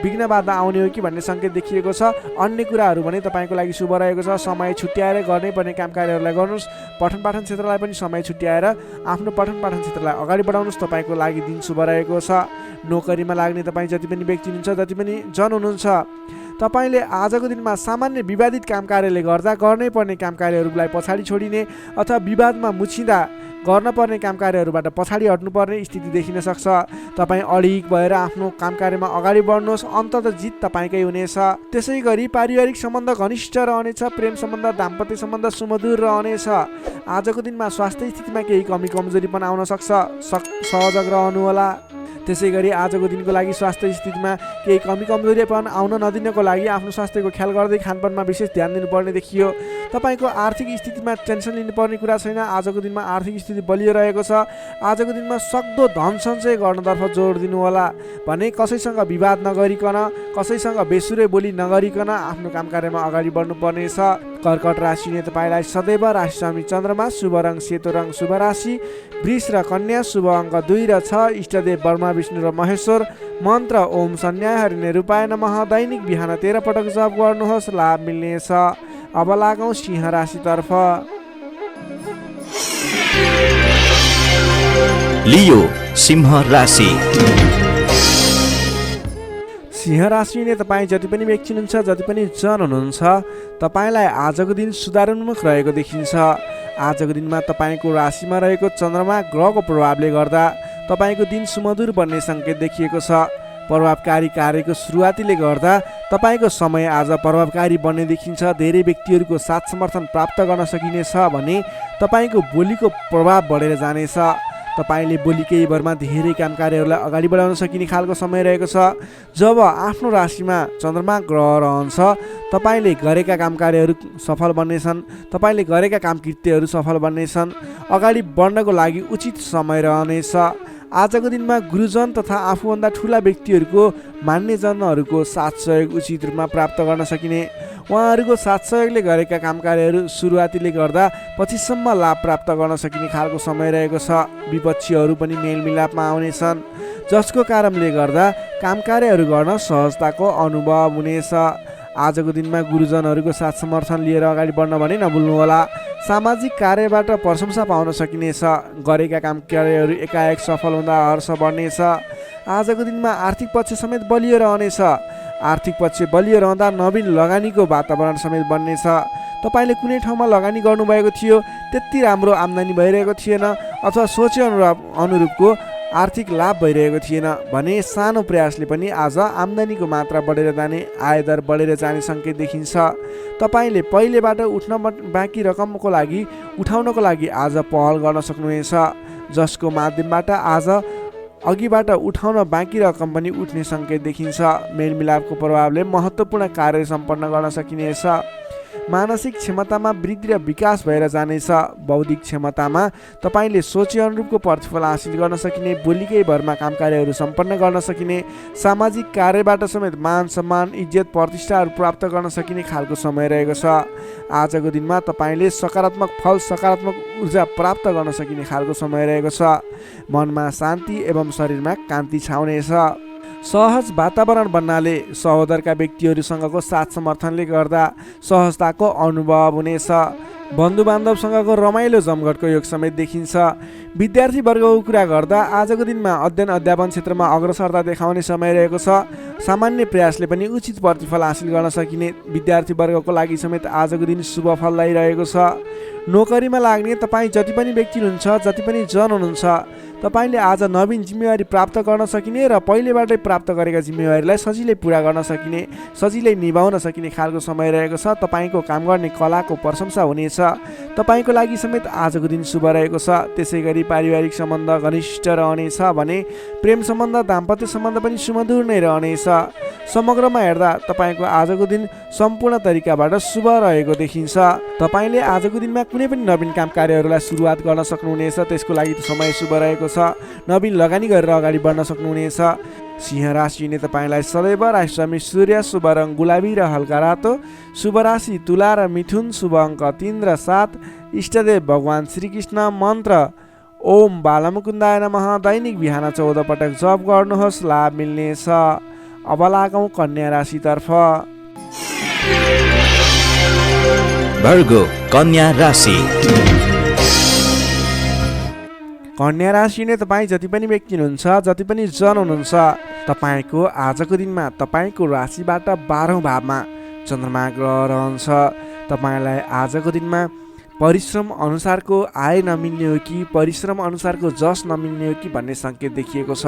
विघ्न बाधा आउने हो कि भन्ने सङ्केत देखिएको छ। अन्य कुराहरू भने तपाईँको लागि शुभ रहेको छ। समय छुट्याएर गर्नै पर्ने काम कार्यहरूलाई गर्नुहोस्। पठन पाठन क्षेत्रलाई पनि समय छुट्याएर आफ्नो पठन पाठन क्षेत्रलाई अगाडि बढाउनुहोस्। तपाईँको लागि दिन शुभ रहेको छ। नोकरीमा लाग्ने तपाईँ जति पनि व्यक्ति हुनुहुन्छ, जति पनि जन हुनुहुन्छ, तपाईँले आजको दिनमा सामान्य विवादित काम कार्यले गर्दा गर्नै पर्ने काम कार्यहरूलाई पछाडि छोडिने अथवा विवादमा मुछिँदा गर्न पर्ने काम कार्यहरूबाट पछाडि हट्नुपर्ने स्थिति देखिन सक्छ। तपाईँ अडिग भएर आफ्नो काम कार्यमा अगाडि बढ्नुहोस्। अन्ततः जित तपाईँकै हुनेछ। त्यसै गरी पारिवारिक सम्बन्ध घनिष्ठ रहनेछ। प्रेम सम्बन्ध, दाम्पत्य सम्बन्ध सुमधुर रहनेछ। आजको दिनमा स्वास्थ्य स्थितिमा केही कमी कमजोरी पनि आउन सक्छ, सहज रहनुहोला। त्यसै गरी आजको दिनको लागि स्वास्थ्य स्थितिमा केही कमी कमजोरीपन आउन नदिनको लागि आफ्नो स्वास्थ्यको ख्याल गर्दै खानपानमा विशेष ध्यान दिनुपर्ने देखियो। तपाईँको आर्थिक स्थितिमा टेन्सन लिनुपर्ने कुरा छैन। आजको दिनमा आर्थिक स्थिति बलियो रहेको छ। आजको दिनमा सक्दो धन सञ्चय गर्नतर्फ जोड दिनुहोला। भने कसैसँग विवाद नगरिकन, कसैसँग बेसुरै बोली नगरिकन आफ्नो काम कार्यमा अगाडि बढ्नुपर्नेछ। कर्कट राशि हुने तपाईँलाई सदैव राशिस्वामी चन्द्रमा, शुभ रङ सेतो रङ, शुभ राशि वृष र कन्या, शुभ अङ्क 2 र 6, इष्टदेव ब्रह्मा विष्णु र महेश्वर, मन्त्र ओम सन्न्याय हरिणे रूपाय नमः। दैनिक बिहान 13 पटक जप गर्नुहोस्, लाभ मिल्नेछ। अब लागौँ सिंह राशितर्फ। लियो सिंह राशि। सिंह राशिले तपाईँ जति पनि व्यक्ति हुनुहुन्छ, जति पनि जन हुनुहुन्छ, तपाईँलाई आजको दिन सुधारोन्मुख रहेको देखिन्छ। आजको दिनमा तपाईँको राशिमा रहेको चन्द्रमा ग्रहको प्रभावले गर्दा तपाईँको दिन सुमधुर बन्ने सङ्केत देखिएको छ। प्रभावकारी कार्यको सुरुवातीले गर्दा तपाईँको समय आज प्रभावकारी बन्ने देखिन्छ। धेरै व्यक्तिहरूको साथ समर्थन प्राप्त गर्न सकिनेछ भने तपाईँको बोलीको प्रभाव बढेर जानेछ। तपाईँले बोली केही भरमा धेरै काम कार्यहरूलाई अगाडि बढाउन सकिने खालको समय रहेको छ। जब आफ्नो राशिमा चन्द्रमा ग्रह रहन्छ, तपाईँले गरेका काम कार्यहरू सफल बन्नेछन्। तपाईँले गरेका काम कृत्यहरू सफल बन्नेछन्। अगाडि बढ्नको लागि उचित समय रहनेछ। आजको दिनमा गुरुजन तथा आफूभन्दा ठुला व्यक्तिहरूको मान्यजनहरूको साथ सहयोग उचित रूपमा प्राप्त गर्न सकिने। उहाँहरूको साथ सहयोगले गरेका काम कार्यहरू सुरुवातीले गर्दा पछिसम्म लाभ प्राप्त गर्न सकिने खालको समय रहेको छ। विपक्षीहरू पनि मेलमिलापमा आउनेछन्, जसको कारणले गर्दा काम कार्यहरू गर्न सहजताको अनुभव हुनेछ। आजको दिनमा गुरुजनहरूको साथ समर्थन लिएर अगाडि बढ्न भने नभुल्नुहोला। सामाजिक कार्यबाट प्रशंसा पाउन सकिनेछ। गरेका काम कार्यहरू एकाएक सफल हुँदा हर्ष बढ्नेछ। आजको दिनमा आर्थिक पक्ष समेत बलियो रहनेछ। आर्थिक पक्ष बलियो रहँदा नवीन लगानीको वातावरण समेत बन्नेछ। तपाईँले कुनै ठाउँमा लगानी गर्नुभएको थियो, त्यति राम्रो आम्दानी भइरहेको थिएन अथवा सोचे अनुरूपको आर्थिक लाभ भइरहेको थिएन भने सानो प्रयासले पनि आज आम्दानीको मात्रा बढेर जाने, आयदर बढेर जाने सङ्केत देखिन्छ। तपाईँले पहिलेबाट बाँकी रकमको लागि उठाउनको लागि आज पहल गर्न सक्नुहुनेछ, जसको माध्यमबाट आज अघिबाट उठाउन बाँकी रकम पनि उठ्ने सङ्केत देखिन्छ। मेलमिलापको प्रभावले महत्त्वपूर्ण कार्य सम्पन्न गर्न सकिनेछ। मानसिक क्षमतामा वृद्धि र विकास भएर जानेछ। बौद्धिक क्षमतामा तपाईँले सोचे अनुरूपको प्रतिफल हासिल गर्न सकिने, बोलीकै भरमा काम कार्यहरू सम्पन्न गर्न सकिने, सामाजिक कार्यबाट समेत मान सम्मान इज्जत प्रतिष्ठाहरू प्राप्त गर्न सकिने खालको समय रहेको छ। आजको दिनमा तपाईँले सकारात्मक फल, सकारात्मक ऊर्जा प्राप्त गर्न सकिने खालको समय रहेको छ। मनमा शान्ति एवं शरीरमा कान्ति छाउनेछ। सहज वातावरण बन्नाले सहोदरका व्यक्तिहरूसँगको साथ समर्थनले गर्दा सहजताको अनुभव हुनेछ। बन्धुबान्धवसँगको रमाइलो जमघटको योग समेत देखिन्छ। विद्यार्थी वर्गको कुरा गर्दा आजको दिनमा अध्ययन अध्यापन क्षेत्रमा अग्रसरता देखाउने समय रहेको छ। सामान्य प्रयासले पनि उचित प्रतिफल हासिल गर्न सकिने विद्यार्थी वर्गको लागि समेत आजको दिन शुभ फलदायी रहेको छ। नोकरीमा लाग्ने तपाईँ जति पनि व्यक्ति हुनुहुन्छ, जति पनि जन हुनुहुन्छ, तपाईँले आज नवीन जिम्मेवारी प्राप्त गर्न सकिने र पहिलेबाटै प्राप्त गरेका जिम्मेवारीलाई सजिलै पुरा गर्न सकिने, सजिलै निभाउन सकिने खालको समय रहेको छ। तपाईँको काम गर्ने कलाको प्रशंसा हुनेछ। तपाईँको लागि समेत आजको दिन शुभ रहेको छ। त्यसै गरी पारिवारिक सम्बन्ध घनिष्ठ रहनेछ भने प्रेम सम्बन्ध, दाम्पत्य सम्बन्ध पनि सुमधुर नै रहनेछ। समग्रमा हेर्दा तपाईँको आजको दिन सम्पूर्ण तरिकाबाट शुभ रहेको देखिन्छ। तपाईँले आजको दिनमा कुनै पनि नवीन काम कार्यहरूलाई सुरुवात गर्न सक्नुहुनेछ। त्यसको लागि समय शुभ रहेको छ। नवीन लगानी गरेर अगाडि बढ्न सक्नुहुनेछ। सिंह राशिले तपाईँलाई सदैव राशिस्वामी सूर्य, शुभ रङ गुलाबी र हल्का रातो, शुभ राशि तुला र मिथुन, शुभ अङ्क 3 र 7, इष्टदेव भगवान् श्रीकृष्ण, मन्त्र ओम बालमुकुन्दाय नमः। दैनिक बिहान 14 पटक जप गर्नुहोस्, लाभ मिल्नेछ। अब लागौँ कन्या राशितर्फ। Virgo, कन्या राशि। कन्या राशिले तपाईँ जति पनि व्यक्ति हुनुहुन्छ, जति पनि जन हुनुहुन्छ, तपाईँको आजको दिनमा तपाईँको राशिबाट 12औं भावमा चन्द्रमा ग्रह रहन्छ। तपाईँलाई आजको दिनमा परिश्रम अनुसारको आय नमिल्ने हो कि परिश्रम अनुसारको जस नमिल्ने हो कि भन्ने सङ्केत देखिएको छ।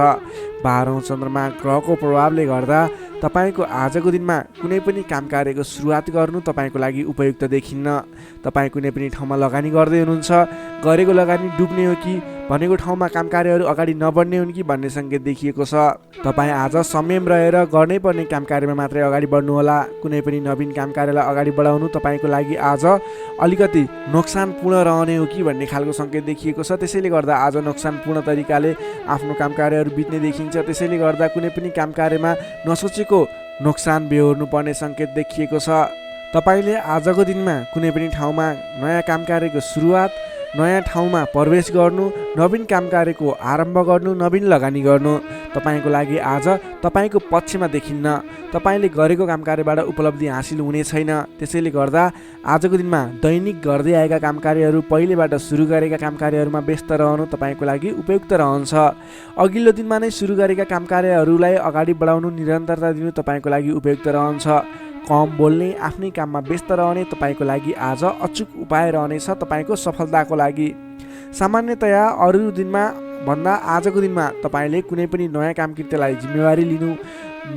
12औं चन्द्रमा ग्रहको प्रभावले गर्दा तपाईँको आजको दिनमा कुनै पनि काम कार्यको सुरुवात गर्नु तपाईँको लागि उपयुक्त देखिन्न। तपाईँ कुनै पनि ठाउँमा लगानी गर्दै हुनुहुन्छ, गरेको लगानी डुब्ने हो कि भनेको ठाउँमा काम कार्यहरू अगाडि नबढ्ने हुन् कि भन्ने सङ्केत देखिएको छ। तपाईँ आज संयम रहेर गर्नै पर्ने काम कार्यमा मात्रै अगाडि बढ्नुहोला। कुनै पनि नवीन काम कार्यलाई अगाडि बढाउनु तपाईँको लागि आज अलिकति नोक्सानपूर्ण रहने हो कि भन्ने खालको सङ्केत देखिएको छ। त्यसैले गर्दा आज नोक्सानपूर्ण तरिकाले आफ्नो काम कार्यहरू बित्ने देखिन्छ। त्यसैले गर्दा कुनै पनि काम कार्यमा नसोचेको नोक्सान बेहोर्नु पर्ने सङ्केत देखिएको छ। तपाईँले आजको दिनमा कुनै पनि ठाउँमा नयाँ काम कार्यको सुरुवात, नयाँ ठाउँमा प्रवेश गर्नु, नवीन काम कार्यको आरम्भ गर्नु, नवीन लगानी गर्नु तपाईँको लागि आज तपाईँको पक्षमा देखिन्न। तपाईँले गरेको काम कार्यबाट उपलब्धि हासिल हुने छैन। त्यसैले गर्दा आजको दिनमा दैनिक गर्दै आएका काम कार्यहरू, पहिलेबाट सुरु गरेका काम कार्यहरूमा व्यस्त रहनु तपाईँको लागि उपयुक्त रहन्छ। अघिल्लो दिनमा नै सुरु गरेका काम कार्यहरूलाई अगाडि बढाउनु, निरन्तरता दिनु तपाईँको लागि उपयुक्त रहन्छ। कम बोल्ने, आफ्नै काममा व्यस्त रहने तपाईँको लागि आज अचुक उपाय रहनेछ तपाईँको सफलताको लागि। सामान्यतया अरू दिनमा भन्दा आजको दिनमा तपाईँले कुनै पनि नयाँ काम कृत्यलाई जिम्मेवारी लिनु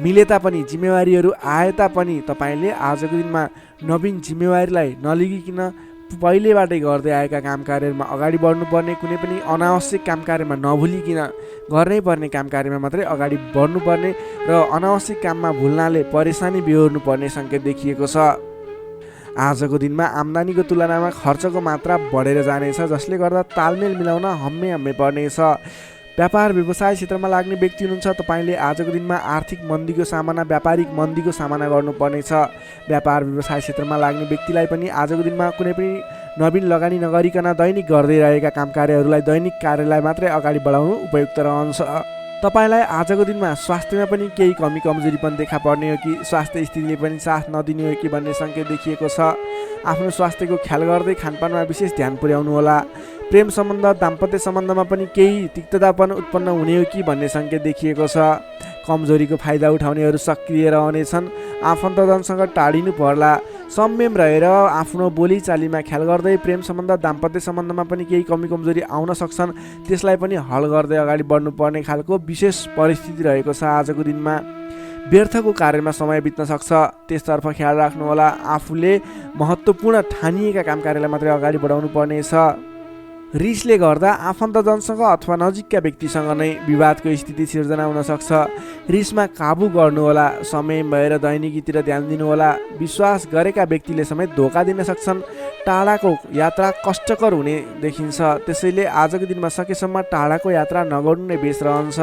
मिले तापनि, जिम्मेवारीहरू आए तापनि तपाईँले आजको दिनमा नवीन जिम्मेवारीलाई नलिगिकन पहिलेबाटै गर्दै आएका काम कार्यहरूमा अगाडि बढ्नुपर्ने, कुनै पनि अनावश्यक काम कार्यमा नभुलिकन गर्नै पर्ने काम कार्यमा मात्रै अगाडि बढ्नुपर्ने र अनावश्यक काममा भुल्नाले परेसानी बिहोर्नु पर्ने सङ्केत देखिएको छ। आजको दिनमा आम्दानीको तुलनामा खर्चको मात्रा बढेर जानेछ, जसले गर्दा तालमेल मिलाउन हम्मे पर्नेछ। व्यापार व्यवसाय क्षेत्रमा लाग्ने व्यक्ति हुनुहुन्छ तपाईँले आजको दिनमा आर्थिक मन्दीको सामना, व्यापारिक मन्दीको सामना गर्नुपर्नेछ। व्यापार व्यवसाय क्षेत्रमा लाग्ने व्यक्तिलाई पनि आजको दिनमा कुनै पनि नवीन लगानी नगरिकन दैनिक गर्दै रहेका काम कार्यहरूलाई, दैनिक कार्यलाई मात्रै अगाडि बढाउनु उपयुक्त रहन्छ। तपाईँलाई आजको दिनमा स्वास्थ्यमा पनि केही कमी कमजोरी पनि देखा पर्ने हो कि स्वास्थ्य स्थितिले पनि साथ नदिने हो कि भन्ने सङ्केत देखिएको छ। आफ्नो स्वास्थ्यको ख्याल गर्दै खानपानमा विशेष ध्यान पुर्याउनु होला। प्रेम सम्बन्ध, दाम्पत्य सम्बन्धमा पनि केही तिक्ततापन उत्पन्न हुने हो कि भन्ने सङ्केत देखिएको छ। कमजोरीको फाइदा उठाउनेहरू सक्रिय रहनेछन्। आफन्तजनसँग टाढिनु पर्ला। संयम रहेर आफ्नो बोलीचालीमा ख्याल गर्दै प्रेम सम्बन्ध, दाम्पत्य सम्बन्धमा पनि केही कमी कमजोरी आउन सक्छन्, त्यसलाई पनि हल गर्दै अगाडि बढ्नुपर्ने खालको विशेष परिस्थिति रहेको छ। आजको दिनमा व्यर्थको कार्यमा समय बित्न सक्छ, त्यसतर्फ ख्याल राख्नुहोला। आफूले महत्त्वपूर्ण ठानिएका काम कार्यलाई मात्रै अगाडि बढाउनु पर्नेछ। रिसले गर्दा आफन्तजनसँग अथवा नजिकका व्यक्तिसँग नै विवादको स्थिति सिर्जना हुन सक्छ। रिसमा काबु गर्नुहोला। समय भएर दैनिकीतिर ध्यान दिनुहोला। विश्वास गरेका व्यक्तिले समेत धोका दिन सक्छन्। टाढाको यात्रा कष्टकर हुने देखिन्छ, त्यसैले आजको दिनमा सकेसम्म टाढाको यात्रा नगर्नु नै बेस रहन्छ।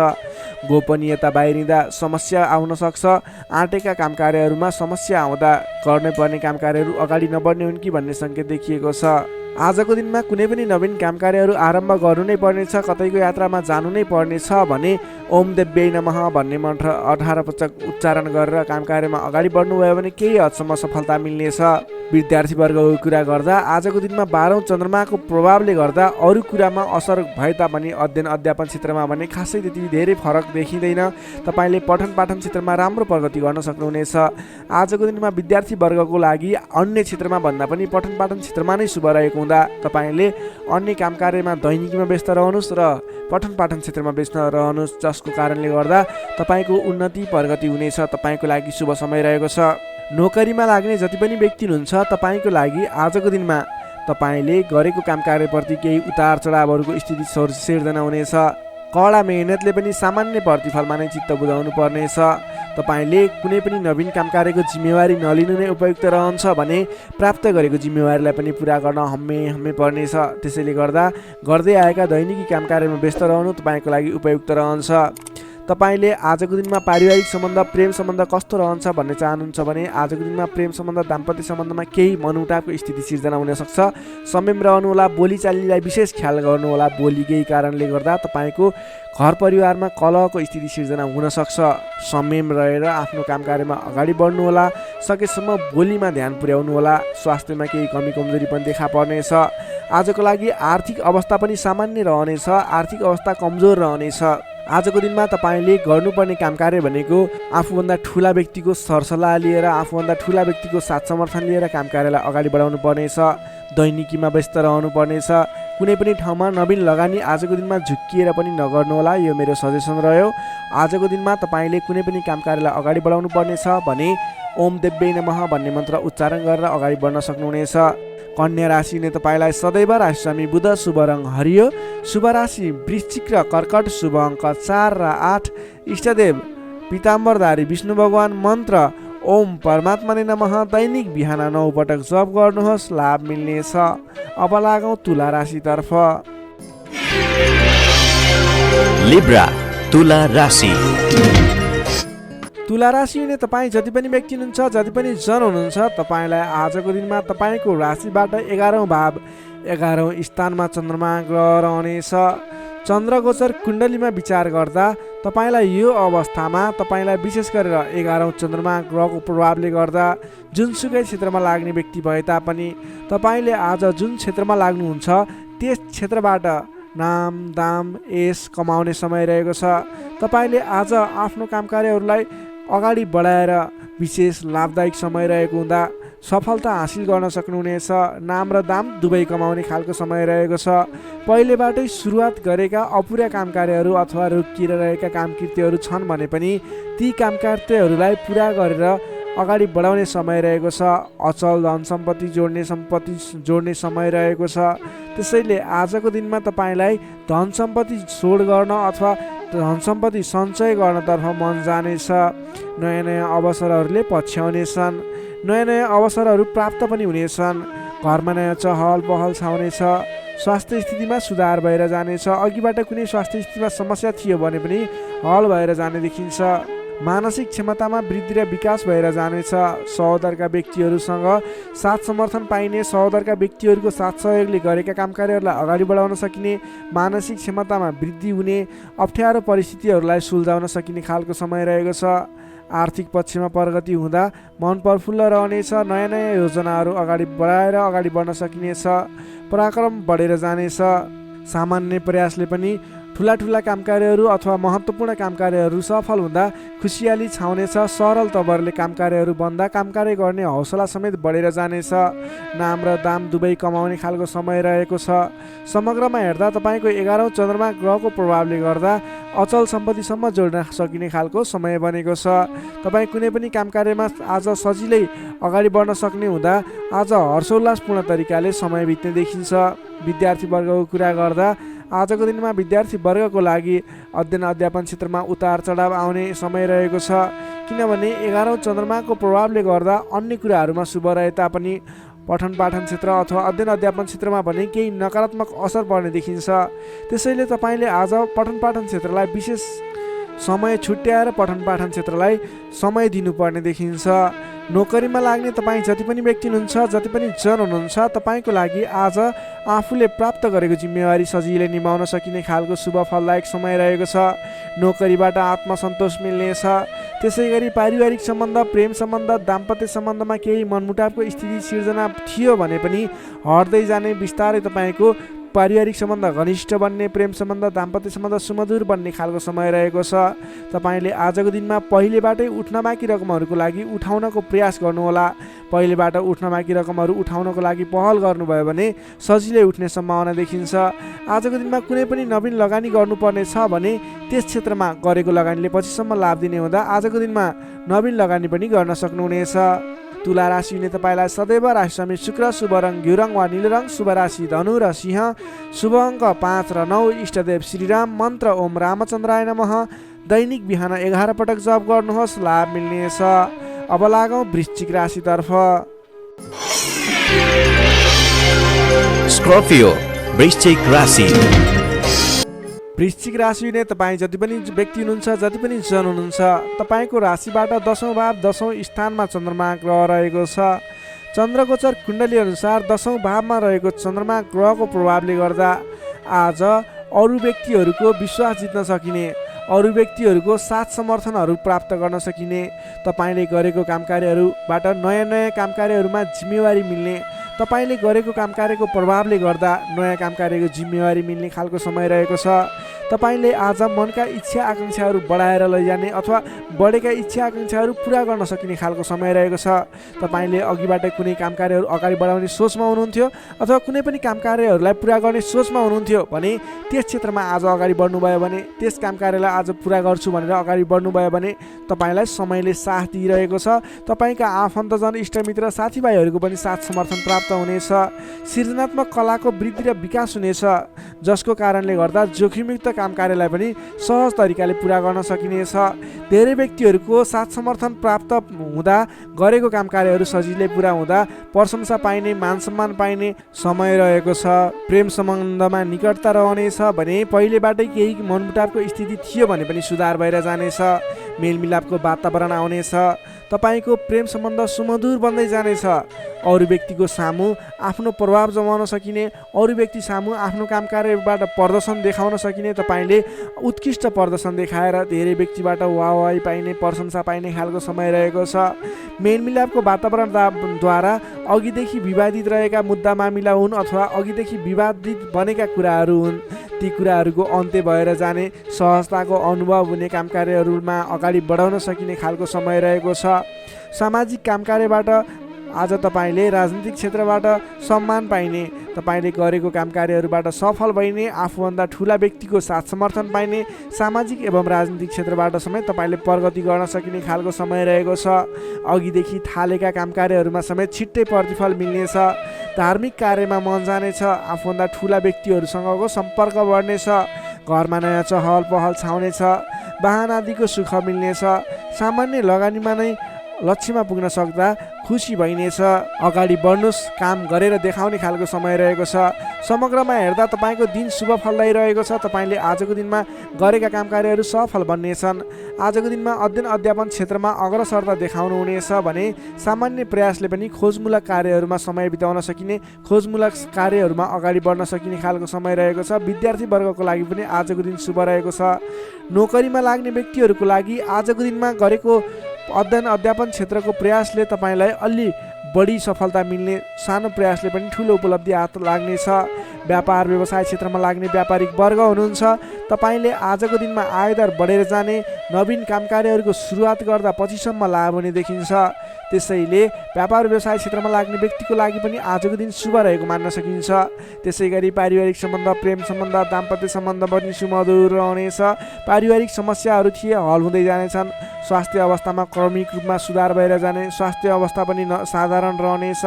गोपनीयता बाहिरिँदा समस्या आउन सक्छ। आँटेका काम कार्यहरूमा समस्या आउँदा गर्नै पर्ने काम कार्यहरू अगाडि नबढ्ने हुन् कि भन्ने सङ्केत देखिएको छ। आजको दिनमा कुनै पनि नवीन काम कार्यहरू आरम्भ गर्नु नै पर्नेछ, कतैको यात्रामा जानु नै पर्नेछ भने ओम देव्यै नमः भन्ने मन्त्र 18 पटक उच्चारण गरेर काम कार्यमा अगाडि बढ्नुभयो भने केही हदसम्म सफलता मिल्नेछ। विद्यार्थीवर्गको कुरा गर्दा आजको दिनमा 12औं चन्द्रमाको प्रभावले गर्दा अरू कुरामा असर भए तापनि अध्ययन अध्यापन क्षेत्रमा भने खासै त्यति धेरै फरक देखिँदैन। तपाईँले पठन पाठन क्षेत्रमा राम्रो प्रगति गर्न सक्नुहुनेछ। आजको दिनमा विद्यार्थीवर्गको लागि अन्य क्षेत्रमा भन्दा पनि पठन पाठन क्षेत्रमा नै शुभ रहेको हुँदा तपाईँले अन्य काम कार्यमा दैनिकीमा व्यस्त रहनुहोस् र पठन पाठन क्षेत्रमा व्यस्त रहनुहोस्, जसको कारणले गर्दा तपाईँको उन्नति प्रगति हुनेछ। तपाईँको लागि शुभ समय रहेको छ। नोकरीमा लाग्ने जति पनि व्यक्ति हुनुहुन्छ तपाईँको लागि आजको दिनमा तपाईँले गरेको काम कार्यप्रति केही उतार चढावहरूको स्थिति सिर्जना हुनेछ। कडा मेहनतले पनि सामान्य प्रतिफलमा नै चित्त बुझाउनु पर्नेछ। तपाईँले कुनै पनि नवीन काम कार्यको जिम्मेवारी नलिनु नै उपयुक्त रहन्छ भने प्राप्त गरेको जिम्मेवारीलाई पनि पुरा गर्न हम्मे पर्नेछ। त्यसैले गर्दा गर्दै आएका दैनिकी काम कार्यमा व्यस्त रहनु तपाईँको लागि उपयुक्त रहन्छ। तपाईँले आजको दिनमा पारिवारिक सम्बन्ध, प्रेम सम्बन्ध कस्तो रहन्छ भन्ने चाहनुहुन्छ भने आजको दिनमा प्रेम सम्बन्ध, दाम्पत्य सम्बन्धमा केही मनमुटावको स्थिति सिर्जना हुन सक्छ। संयम रहनुहोला। बोलीचालीलाई विशेष ख्याल गर्नुहोला। बोलीकै कारणले गर्दा तपाईँको घर परिवारमा कलहको स्थिति सिर्जना हुन सक्छ। संयम रहेर आफ्नो काम कार्यमा अगाडि बढ्नुहोला। सकेसम्म बोलीमा ध्यान पुर्याउनुहोला। स्वास्थ्यमा केही कमी कमजोरी पनि देखा पर्नेछ। आजको लागि आर्थिक अवस्था पनि सामान्य रहनेछ। आर्थिक अवस्था कमजोर रहनेछ। आजको दिनमा तपाईँले गर्नुपर्ने काम कार्य भनेको आफूभन्दा ठुला व्यक्तिको सरसल्लाह लिएर, आफूभन्दा ठुला व्यक्तिको साथ समर्थन लिएर काम कार्यलाई अगाडि बढाउनु पर्नेछ। दैनिकीमा व्यस्त रहनु पर्नेछ। कुनै पनि ठाउँमा नवीन लगानी आजको दिनमा झुक्किएर पनि नगर्नुहोला। यो मेरो सजेसन रह्यो। आजको दिनमा तपाईँले कुनै पनि काम कार्यलाई अगाडि बढाउनु पर्नेछ भने ओम देव्यै नमः भन्ने मन्त्र उच्चारण गरेर अगाडि बढ्न सक्नुहुनेछ। कन्या राशिले तपाईँलाई सदैव राशिस्वामी बुध, शुभ रङ हरियो, शुभ राशि वृश्चिक र कर्कट, शुभ अङ्क 4 र 8, इष्टदेव पीताम्बरधारी विष्णु भगवान, मन्त्र ओम परमात्मा नमः। दैनिक बिहान 9 पटक जप गर्नुहोस्, लाभ मिल्नेछ। अब लागौँ तुला राशितर्फ। लिब्रा तुला राशि। तुला राशि हुने तपाईँ जति पनि व्यक्ति हुनुहुन्छ, जति पनि जन हुनुहुन्छ, तपाईँलाई आजको दिनमा तपाईँको राशिबाट 11औं भाव 11औं स्थानमा चन्द्रमा ग्रह रहनेछ। चन्द्रगोचर कुण्डलीमा विचार गर्दा तपाईँलाई यो अवस्थामा तपाईँलाई विशेष गरेर 11औं चन्द्रमा ग्रहको प्रभावले गर्दा जुनसुकै क्षेत्रमा लाग्ने व्यक्ति भए तापनि तपाईँले आज जुन क्षेत्रमा लाग्नुहुन्छ त्यस क्षेत्रबाट नाम दाम यश कमाउने समय रहेको छ। तपाईँले आज आफ्नो काम कार्यहरूलाई अगाडि बढाएर विशेष लाभदायक समय रहेको हुँदा सफलता हासिल गर्न सक्नुहुनेछ। नाम र दाम दुवै कमाउने खालको समय रहेको छ। पहिलेबाटै सुरुवात गरेका अपुरा काम कार्यहरू अथवा रोकिएर रहेका कामकृत्यहरू छन् भने पनि ती कामकृत्यहरूलाई पुरा गरेर अगाडि बढाउने समय रहेको छ। अचल धन सम्पत्ति जोड्ने समय रहेको छ। त्यसैले आजको दिनमा तपाईँलाई धन सम्पत्ति सोड गर्न अथवा धन सम्पत्ति सञ्चय गर्नतर्फ मन जानेछ। नयाँ नयाँ अवसरहरूले पछ्याउनेछन्। नयाँ नयाँ अवसरहरू प्राप्त पनि हुनेछन्। घरमा नयाँ चहल पहल छाउनेछ। स्वास्थ्य स्थितिमा सुधार भएर जानेछ। अघिबाट कुनै स्वास्थ्य स्थितिमा समस्या थियो भने पनि हल भएर जाने देखिन्छ। मानसिक क्षमतामा वृद्धि र विकास भएर जानेछ। सहोदरका व्यक्तिहरूसँग साथ समर्थन पाइने, सहोदरका व्यक्तिहरूको साथ सहयोगले गरेका काम कार्यहरूलाई अगाडि बढाउन सकिने, मानसिक क्षमतामा वृद्धि हुने, अप्ठ्यारो परिस्थितिहरूलाई सुल्झाउन सकिने खालको समय रहेको छ। आर्थिक पक्षमा प्रगति हुँदा मन प्रफुल्ल रहनेछ। नयाँ नयाँ योजनाहरू अगाडि बढाएर अगाडि बढ्न सकिनेछ। पराक्रम बढेर जानेछ। सामान्य प्रयासले पनि ठुला ठुला काम कार्यहरू अथवा महत्त्वपूर्ण काम कार्यहरू सफल हुँदा खुसियाली छाउनेछ। सरल तवरले काम कार्यहरू बन्दा काम कार्य गर्ने हौसला समेत बढेर जानेछ। नाम र दाम दुवै कमाउने खालको समय रहेको छ। समग्रमा हेर्दा तपाईँको 11औं चन्द्रमा ग्रहको प्रभावले गर्दा अचल सम्पत्तिसम्म जोड्न सकिने खालको समय बनेको छ। तपाईँ कुनै पनि काम कार्यमा आज सजिलै अगाडि बढ्न सक्ने हुँदा आज हर्षोल्लासपूर्ण तरिकाले समय बित्ने देखिन्छ। विद्यार्थी वर्गको कुरा गर्दा आजको दिनमा विद्यार्थी वर्गको लागि अध्ययन अध्यापन क्षेत्रमा उतार चढाव आउने समय रहेको छ। किनभने 11औं चन्द्रमाको प्रभावले गर्दा अन्य कुराहरूमा शुभ रहे तापनि पठन पाठन क्षेत्र अथवा अध्ययन अध्यापन क्षेत्रमा भने केही नकारात्मक असर पर्ने देखिन्छ। त्यसैले तपाईँले आज पठन पाठन क्षेत्रलाई विशेष समय छुट्याएर पठन पाठन क्षेत्रलाई समय दिनुपर्ने देखिन्छ। नोकरीमा लाग्ने तपाईँ जति पनि व्यक्ति हुनुहुन्छ, जति पनि जन हुनुहुन्छ, तपाईँको लागि आज आफूले प्राप्त गरेको जिम्मेवारी सजिलै निभाउन सकिने खालको शुभ फलदायक समय रहेको छ। नोकरीबाट आत्मसन्तोष मिल्नेछ। त्यसै गरी पारिवारिक सम्बन्ध, प्रेम सम्बन्ध, दाम्पत्य सम्बन्धमा केही मनमुटावको स्थिति सिर्जना थियो भने पनि हट्दै जाने, बिस्तारै तपाईँको पारिवारिक सम्बन्ध घनिष्ठ बन्ने, प्रेम सम्बन्ध, दाम्पत्य सम्बन्ध सुमधुर बन्ने खालको समय रहेको छ। तपाईँले आजको दिनमा पहिलेबाटै उठ्न बाँकी रकमहरूको लागि उठाउनको प्रयास गर्नुहोला। पहिलेबाट उठ्न बाँकी रकमहरू उठाउनको लागि पहल गर्नुभयो भने सजिलै उठ्ने सम्भावना देखिन्छ। आजको दिनमा कुनै पनि नवीन लगानी गर्नुपर्ने छ भने त्यस क्षेत्रमा गरेको लगानीले पछिसम्म लाभ दिने हुँदा आजको दिनमा नवीन लगानी पनि गर्न सक्नुहुनेछ। तुला राशिले तपाईँलाई सदैव राशिस्वामी शुक्र, शुभ रङ घिउ रङ वा नीलो रङ, शुभ राशि धनु र सिंह, शुभ अङ्क 5 र 9, इष्टदेव श्रीराम, मन्त्र ओम रामचन्द्राय नमः। दैनिक बिहान 11 पटक जप गर्नुहोस्, लाभ मिल्नेछ। अब लागौँ वृश्चिक राशितर्फ। स्कर्पियो वृश्चिक राशि। वृश्चिक राशि हुने तपाईँ जति पनि व्यक्ति हुनुहुन्छ, जति पनि जन हुनुहुन्छ, तपाईँको राशिबाट 10औं भाव 10औं स्थानमा चन्द्रमा ग्रह रहेको छ। चन्द्रगोचर कुण्डली अनुसार 10औं भावमा रहेको चन्द्रमा ग्रहको प्रभावले गर्दा आज अरू व्यक्तिहरूको विश्वास जित्न सकिने, अरू व्यक्तिहरूको साथ समर्थनहरू प्राप्त गर्न सकिने, तपाईँले गरेको काम कार्यहरूबाट नयाँ नयाँ काम कार्यहरूमा जिम्मेवारी मिल्ने, तपाईँले गरेको काम कार्यको प्रभावले गर्दा नयाँ काम कार्यको जिम्मेवारी मिल्ने खालको समय रहेको छ। तपाईँले आज मनका इच्छा आकाङ्क्षाहरू बढाएर लैजाने अथवा बढेका इच्छा आकाङ्क्षाहरू पुरा गर्न सकिने खालको समय रहेको छ। तपाईँले अघिबाट कुनै काम कार्यहरू अगाडि बढाउने सोचमा हुनुहुन्थ्यो अथवा कुनै पनि काम कार्यहरूलाई पुरा गर्ने सोचमा हुनुहुन्थ्यो भने त्यस क्षेत्रमा आज अगाडि बढ्नुभयो भने, त्यस काम कार्यलाई आज पुरा गर्छु भनेर अगाडि बढ्नुभयो भने तपाईँलाई समयले साथ दिइरहेको छ। तपाईँका आफन्तजन, इष्टमित्र, साथीभाइहरूको पनि साथ समर्थन प्राप्त हुनेछ। सृजनात्मक कलाको वृद्धि र विकास हुनेछ, जसको कारणले गर्दा जोखिमयुक्त काम कार्यलाई पनि सहज तरिकाले पुरा गर्न सकिनेछ। धेरै व्यक्तिहरूको साथ समर्थन प्राप्त हुँदा गरेको काम कार्यहरू सजिलै पुरा हुँदा प्रशंसा पाइने, मान सम्मान पाइने समय रहेको छ। प्रेम सम्बन्धमा निकटता रहनेछ भने पहिलेबाटै केही मनमुटावको स्थिति थियो भने पनि सुधार भएर जानेछ। मेलमिलापको वातावरण आउनेछ। तपाईँको प्रेम सम्बन्ध सुमधुर बन्दै जानेछ। अरू व्यक्तिको सामु आफ्नो प्रभाव जमाउन सकिने, अरू व्यक्ति सामु आफ्नो काम कार्यबाट प्रदर्शन देखाउन सकिने, तपाईँले उत्कृष्ट प्रदर्शन देखाएर धेरै व्यक्तिबाट वाहवाही पाइने, प्रशंसा पाइने खालको समय रहेको छ। मेलमिलापको वातावरणद्वारा अघिदेखि विवादित रहेका मुद्दा मामिला हुन् अथवा अघिदेखि विवादित बनेका कुराहरू हुन्, ती कुराहरूको अन्त्य भएर जाने, सहजताको अनुभव हुने, काम कार्यहरूमा अगाडि बढाउन सकिने खालको समय रहेको छ। सामाजिक काम कार्यबाट आज तपाईँले राजनीतिक क्षेत्रबाट सम्मान पाइने, तपाईँले गरेको काम कार्यहरूबाट सफल भइने, आफूभन्दा ठुला व्यक्तिको साथ समर्थन पाइने, सामाजिक एवं राजनीतिक क्षेत्रबाट समेत तपाईँले प्रगति गर्न सकिने खालको समय रहेको छ। अघिदेखि थालेका काम कार्यहरूमा समेत छिट्टै प्रतिफल मिल्नेछ। धार्मिक कार्यमा मन जानेछ, आफूभन्दा ठुला व्यक्तिहरूसँगको सम्पर्क बढ्नेछ, घरमा नयाँ चहल पहल छाउनेछ, वाहन आदिको सुख मिल्नेछ, सामान्य लगानीमा नै लक्ष्यमा पुग्न सक्दा खुसी भइनेछ। अगाडि बढ्नुहोस्, काम गरेर देखाउने खालको समय रहेको छ। समग्रमा हेर्दा तपाईँको दिन शुभ फलदायी रहेको छ। तपाईँले आजको दिनमा गरेका काम कार्यहरू सफल बन्नेछन्। आजको दिनमा अध्ययन अध्यापन क्षेत्रमा अग्रसरता देखाउनु हुनेछ भने सामान्य प्रयासले पनि खोजमूलक कार्यहरूमा समय बिताउन सकिने, खोजमूलक कार्यहरूमा अगाडि बढ्न सकिने खालको समय रहेको छ। विद्यार्थी वर्गको लागि पनि आजको दिन शुभ रहेको छ। नोकरीमा लाग्ने व्यक्तिहरूको लागि आजको दिनमा गरेको अध्ययन अध्यापन क्षेत्रको प्रयासले तपाईँलाई अलि बढी सफलता मिल्ने, सानो प्रयासले पनि ठुलो उपलब्धि हात लाग्नेछ। व्यापार व्यवसाय क्षेत्रमा लाग्ने व्यापारिक वर्ग हुनुहुन्छ, तपाईँले आजको दिनमा आयदर बढेर जाने, नवीन काम कार्यहरूको सुरुवात गर्दा पछिसम्म लाभ हुने देखिन्छ। त्यसैले व्यापार व्यवसाय क्षेत्रमा लाग्ने व्यक्तिको लागि पनि आजको दिन शुभ रहेको मान्न सकिन्छ। त्यसै गरी पारिवारिक सम्बन्ध, प्रेम सम्बन्ध, दाम्पत्य सम्बन्ध पनि सुमधुर रहनेछ। पारिवारिक समस्याहरू थिए हल हुँदै जानेछन्। स्वास्थ्य अवस्थामा क्रमिक रूपमा सुधार भएर जाने, स्वास्थ्य अवस्था पनि साधारण रहनेछ।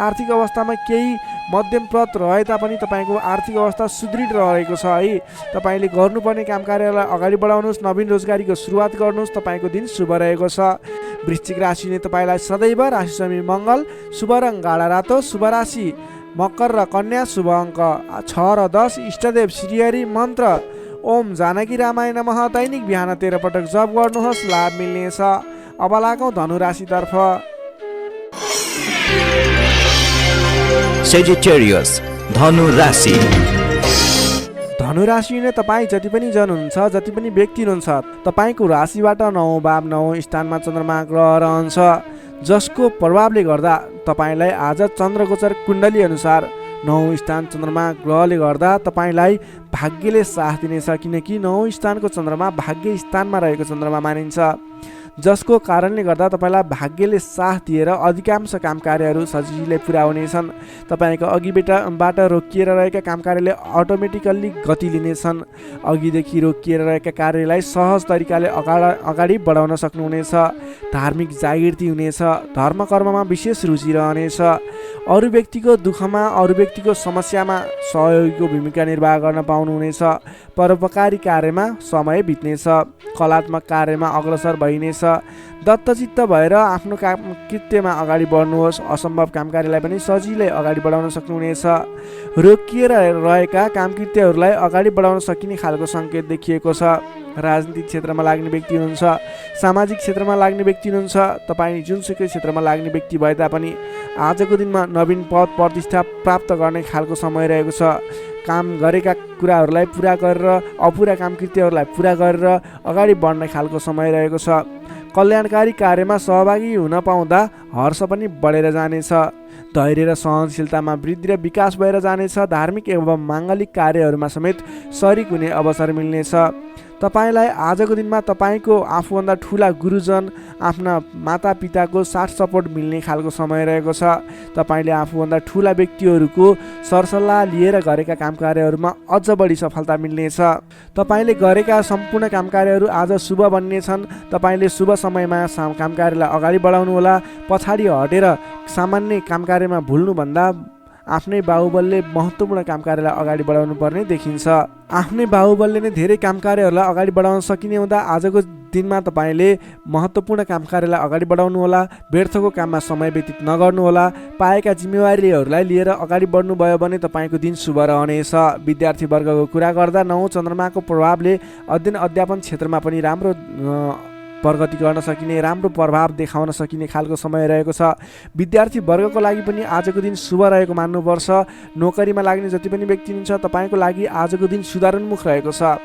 आर्थिक अवस्थामा केही मध्यमप्रद रहे तापनि तपाईँको आर्थिक अवस्था सुदृढ रहेको छ है। तपाईँले गर्नुपर्ने काम कार्यलाई अगाडि बढाउनुहोस्, नवीन रोजगारीको सुरुवात गर्नुहोस्, तपाईँको दिन शुभ रहेको छ। वृश्चिक राशिले तपाईँलाई सदैव राशि स्वामी मङ्गल, शुभ रङ गाढा रातो, शुभ राशि मकर र कन्या, शुभ अङ्क 6 र 10, इष्टदेव श्रीहरि, मन्त्र ओम जानकी रामाय नमः। दैनिक बिहान 13 पटक जप गर्नुहोस्, लाभ मिल्नेछ। अब लागौँ धनु राशितर्फ। Sagittarius, धनु राशि। धनु राशि नै तपाईँ जति पनि जन हुनुहुन्छ, जति पनि व्यक्ति हुनुहुन्छ, तपाईँको राशिबाट 9 भाव 9 स्थानमा चन्द्रमा ग्रह रहन्छ, जसको प्रभावले गर्दा तपाईँलाई आज चन्द्रगोचर कुण्डली अनुसार 9 स्थान चन्द्रमा ग्रहले गर्दा तपाईँलाई भाग्यले साथ दिनेछ। किनकि 9 स्थानको चन्द्रमा भाग्य स्थानमा रहेको चन्द्रमा मानिन्छ, जसको कारणले गर्दा तपाईँलाई भाग्यले साथ दिएर अधिकांश काम कार्यहरू सजिलै पुरा हुनेछन्। तपाईँको अघिबाट रोकिएर रहेका काम कार्यले अटोमेटिकल्ली गति लिनेछन्। अघिदेखि रोकिएर रहेका कार्यलाई सहज तरिकाले अगाडि बढाउन सक्नुहुनेछ। धार्मिक जागृति हुनेछ। धर्म कर्ममा विशेष रुचि रहनेछ। अरू व्यक्तिको दुःखमा, अरू व्यक्तिको समस्यामा सहयोगीको भूमिका निर्वाह गर्न पाउनुहुनेछ। परोपकारी कार्यमा समय बित्नेछ। कलात्मक कार्यमा अग्रसर भइनेछ। दत्तचित्त भएर आफ्नो काम कृत्यमा अगाडि बढ्नुहोस्। असम्भव काम कार्यलाई पनि सजिलै अगाडि बढाउन सक्नुहुनेछ। रोकिएर रहेका काम कृत्यहरूलाई अगाडि बढाउन सकिने खालको सङ्केत देखिएको छ। राजनीतिक क्षेत्रमा लाग्ने व्यक्ति हुनुहुन्छ, सामाजिक क्षेत्रमा लाग्ने व्यक्ति हुनुहुन्छ, तपाईँ जुनसुकै क्षेत्रमा लाग्ने व्यक्ति भए तापनि आजको दिनमा नवीन पद प्रतिष्ठा प्राप्त गर्ने खालको समय रहेको छ। काम गरेका कुराहरूलाई पुरा गरेर, अपुरा काम कृत्यहरूलाई पुरा गरेर अगाडि बढ्ने खालको समय रहेको छ। कल्याणकारी कार्यमा सहभागी हुन पाउँदा हर्ष पनि बढेर जानेछ। धैर्य र सहनशीलतामा वृद्धि र विकास भएर जानेछ। धार्मिक एवं माङ्गलिक कार्यहरूमा समेत सरिक हुने अवसर मिल्नेछ। तपाईँलाई आजको दिनमा तपाईँको आफूभन्दा ठुला गुरुजन, आफ्ना मातापिताको साथ सपोर्ट मिल्ने खालको समय रहेको छ। तपाईँले आफूभन्दा ठुला व्यक्तिहरूको सरसल्लाह लिएर गरेका काम कार्यहरूमा अझ बढी सफलता मिल्नेछ। तपाईँले गरेका सम्पूर्ण काम कार्यहरू आज शुभ बन्नेछन्। तपाईँले शुभ समयमा काम कार्यलाई अगाडि बढाउनुहोला। पछाडि हटेर सामान्य काम कार्यमा भुल्नुभन्दा आफ्नै बाहुबलले महत्त्वपूर्ण काम कार्यलाई अगाडि बढाउनु पर्ने देखिन्छ। आफ्नै बाहुबलले नै धेरै काम कार्यहरूलाई अगाडि बढाउन सकिने हुँदा आजको दिनमा तपाईँले महत्त्वपूर्ण काम कार्यलाई अगाडि बढाउनुहोला। व्यर्थको काममा समय व्यतीत नगर्नुहोला। पाएका जिम्मेवारीहरूलाई लिएर अगाडि बढ्नुभयो भने तपाईँको दिन शुभ रहनेछ। विद्यार्थी वर्गको कुरा गर्दा 9 चन्द्रमाको प्रभावले अध्ययन अध्यापन क्षेत्रमा पनि राम्रो प्रगति गर्न सकिने, राम्रो प्रभाव देखाउन सकिने खालको समय रहेको छ। विद्यार्थी वर्गको लागि पनि आजको दिन शुभ रहेको मान्नुपर्छ। नोकरीमा लाग्ने जति पनि व्यक्ति हुनुहुन्छ तपाईँको लागि आजको दिन सुधारोन्मुख रहेको छ।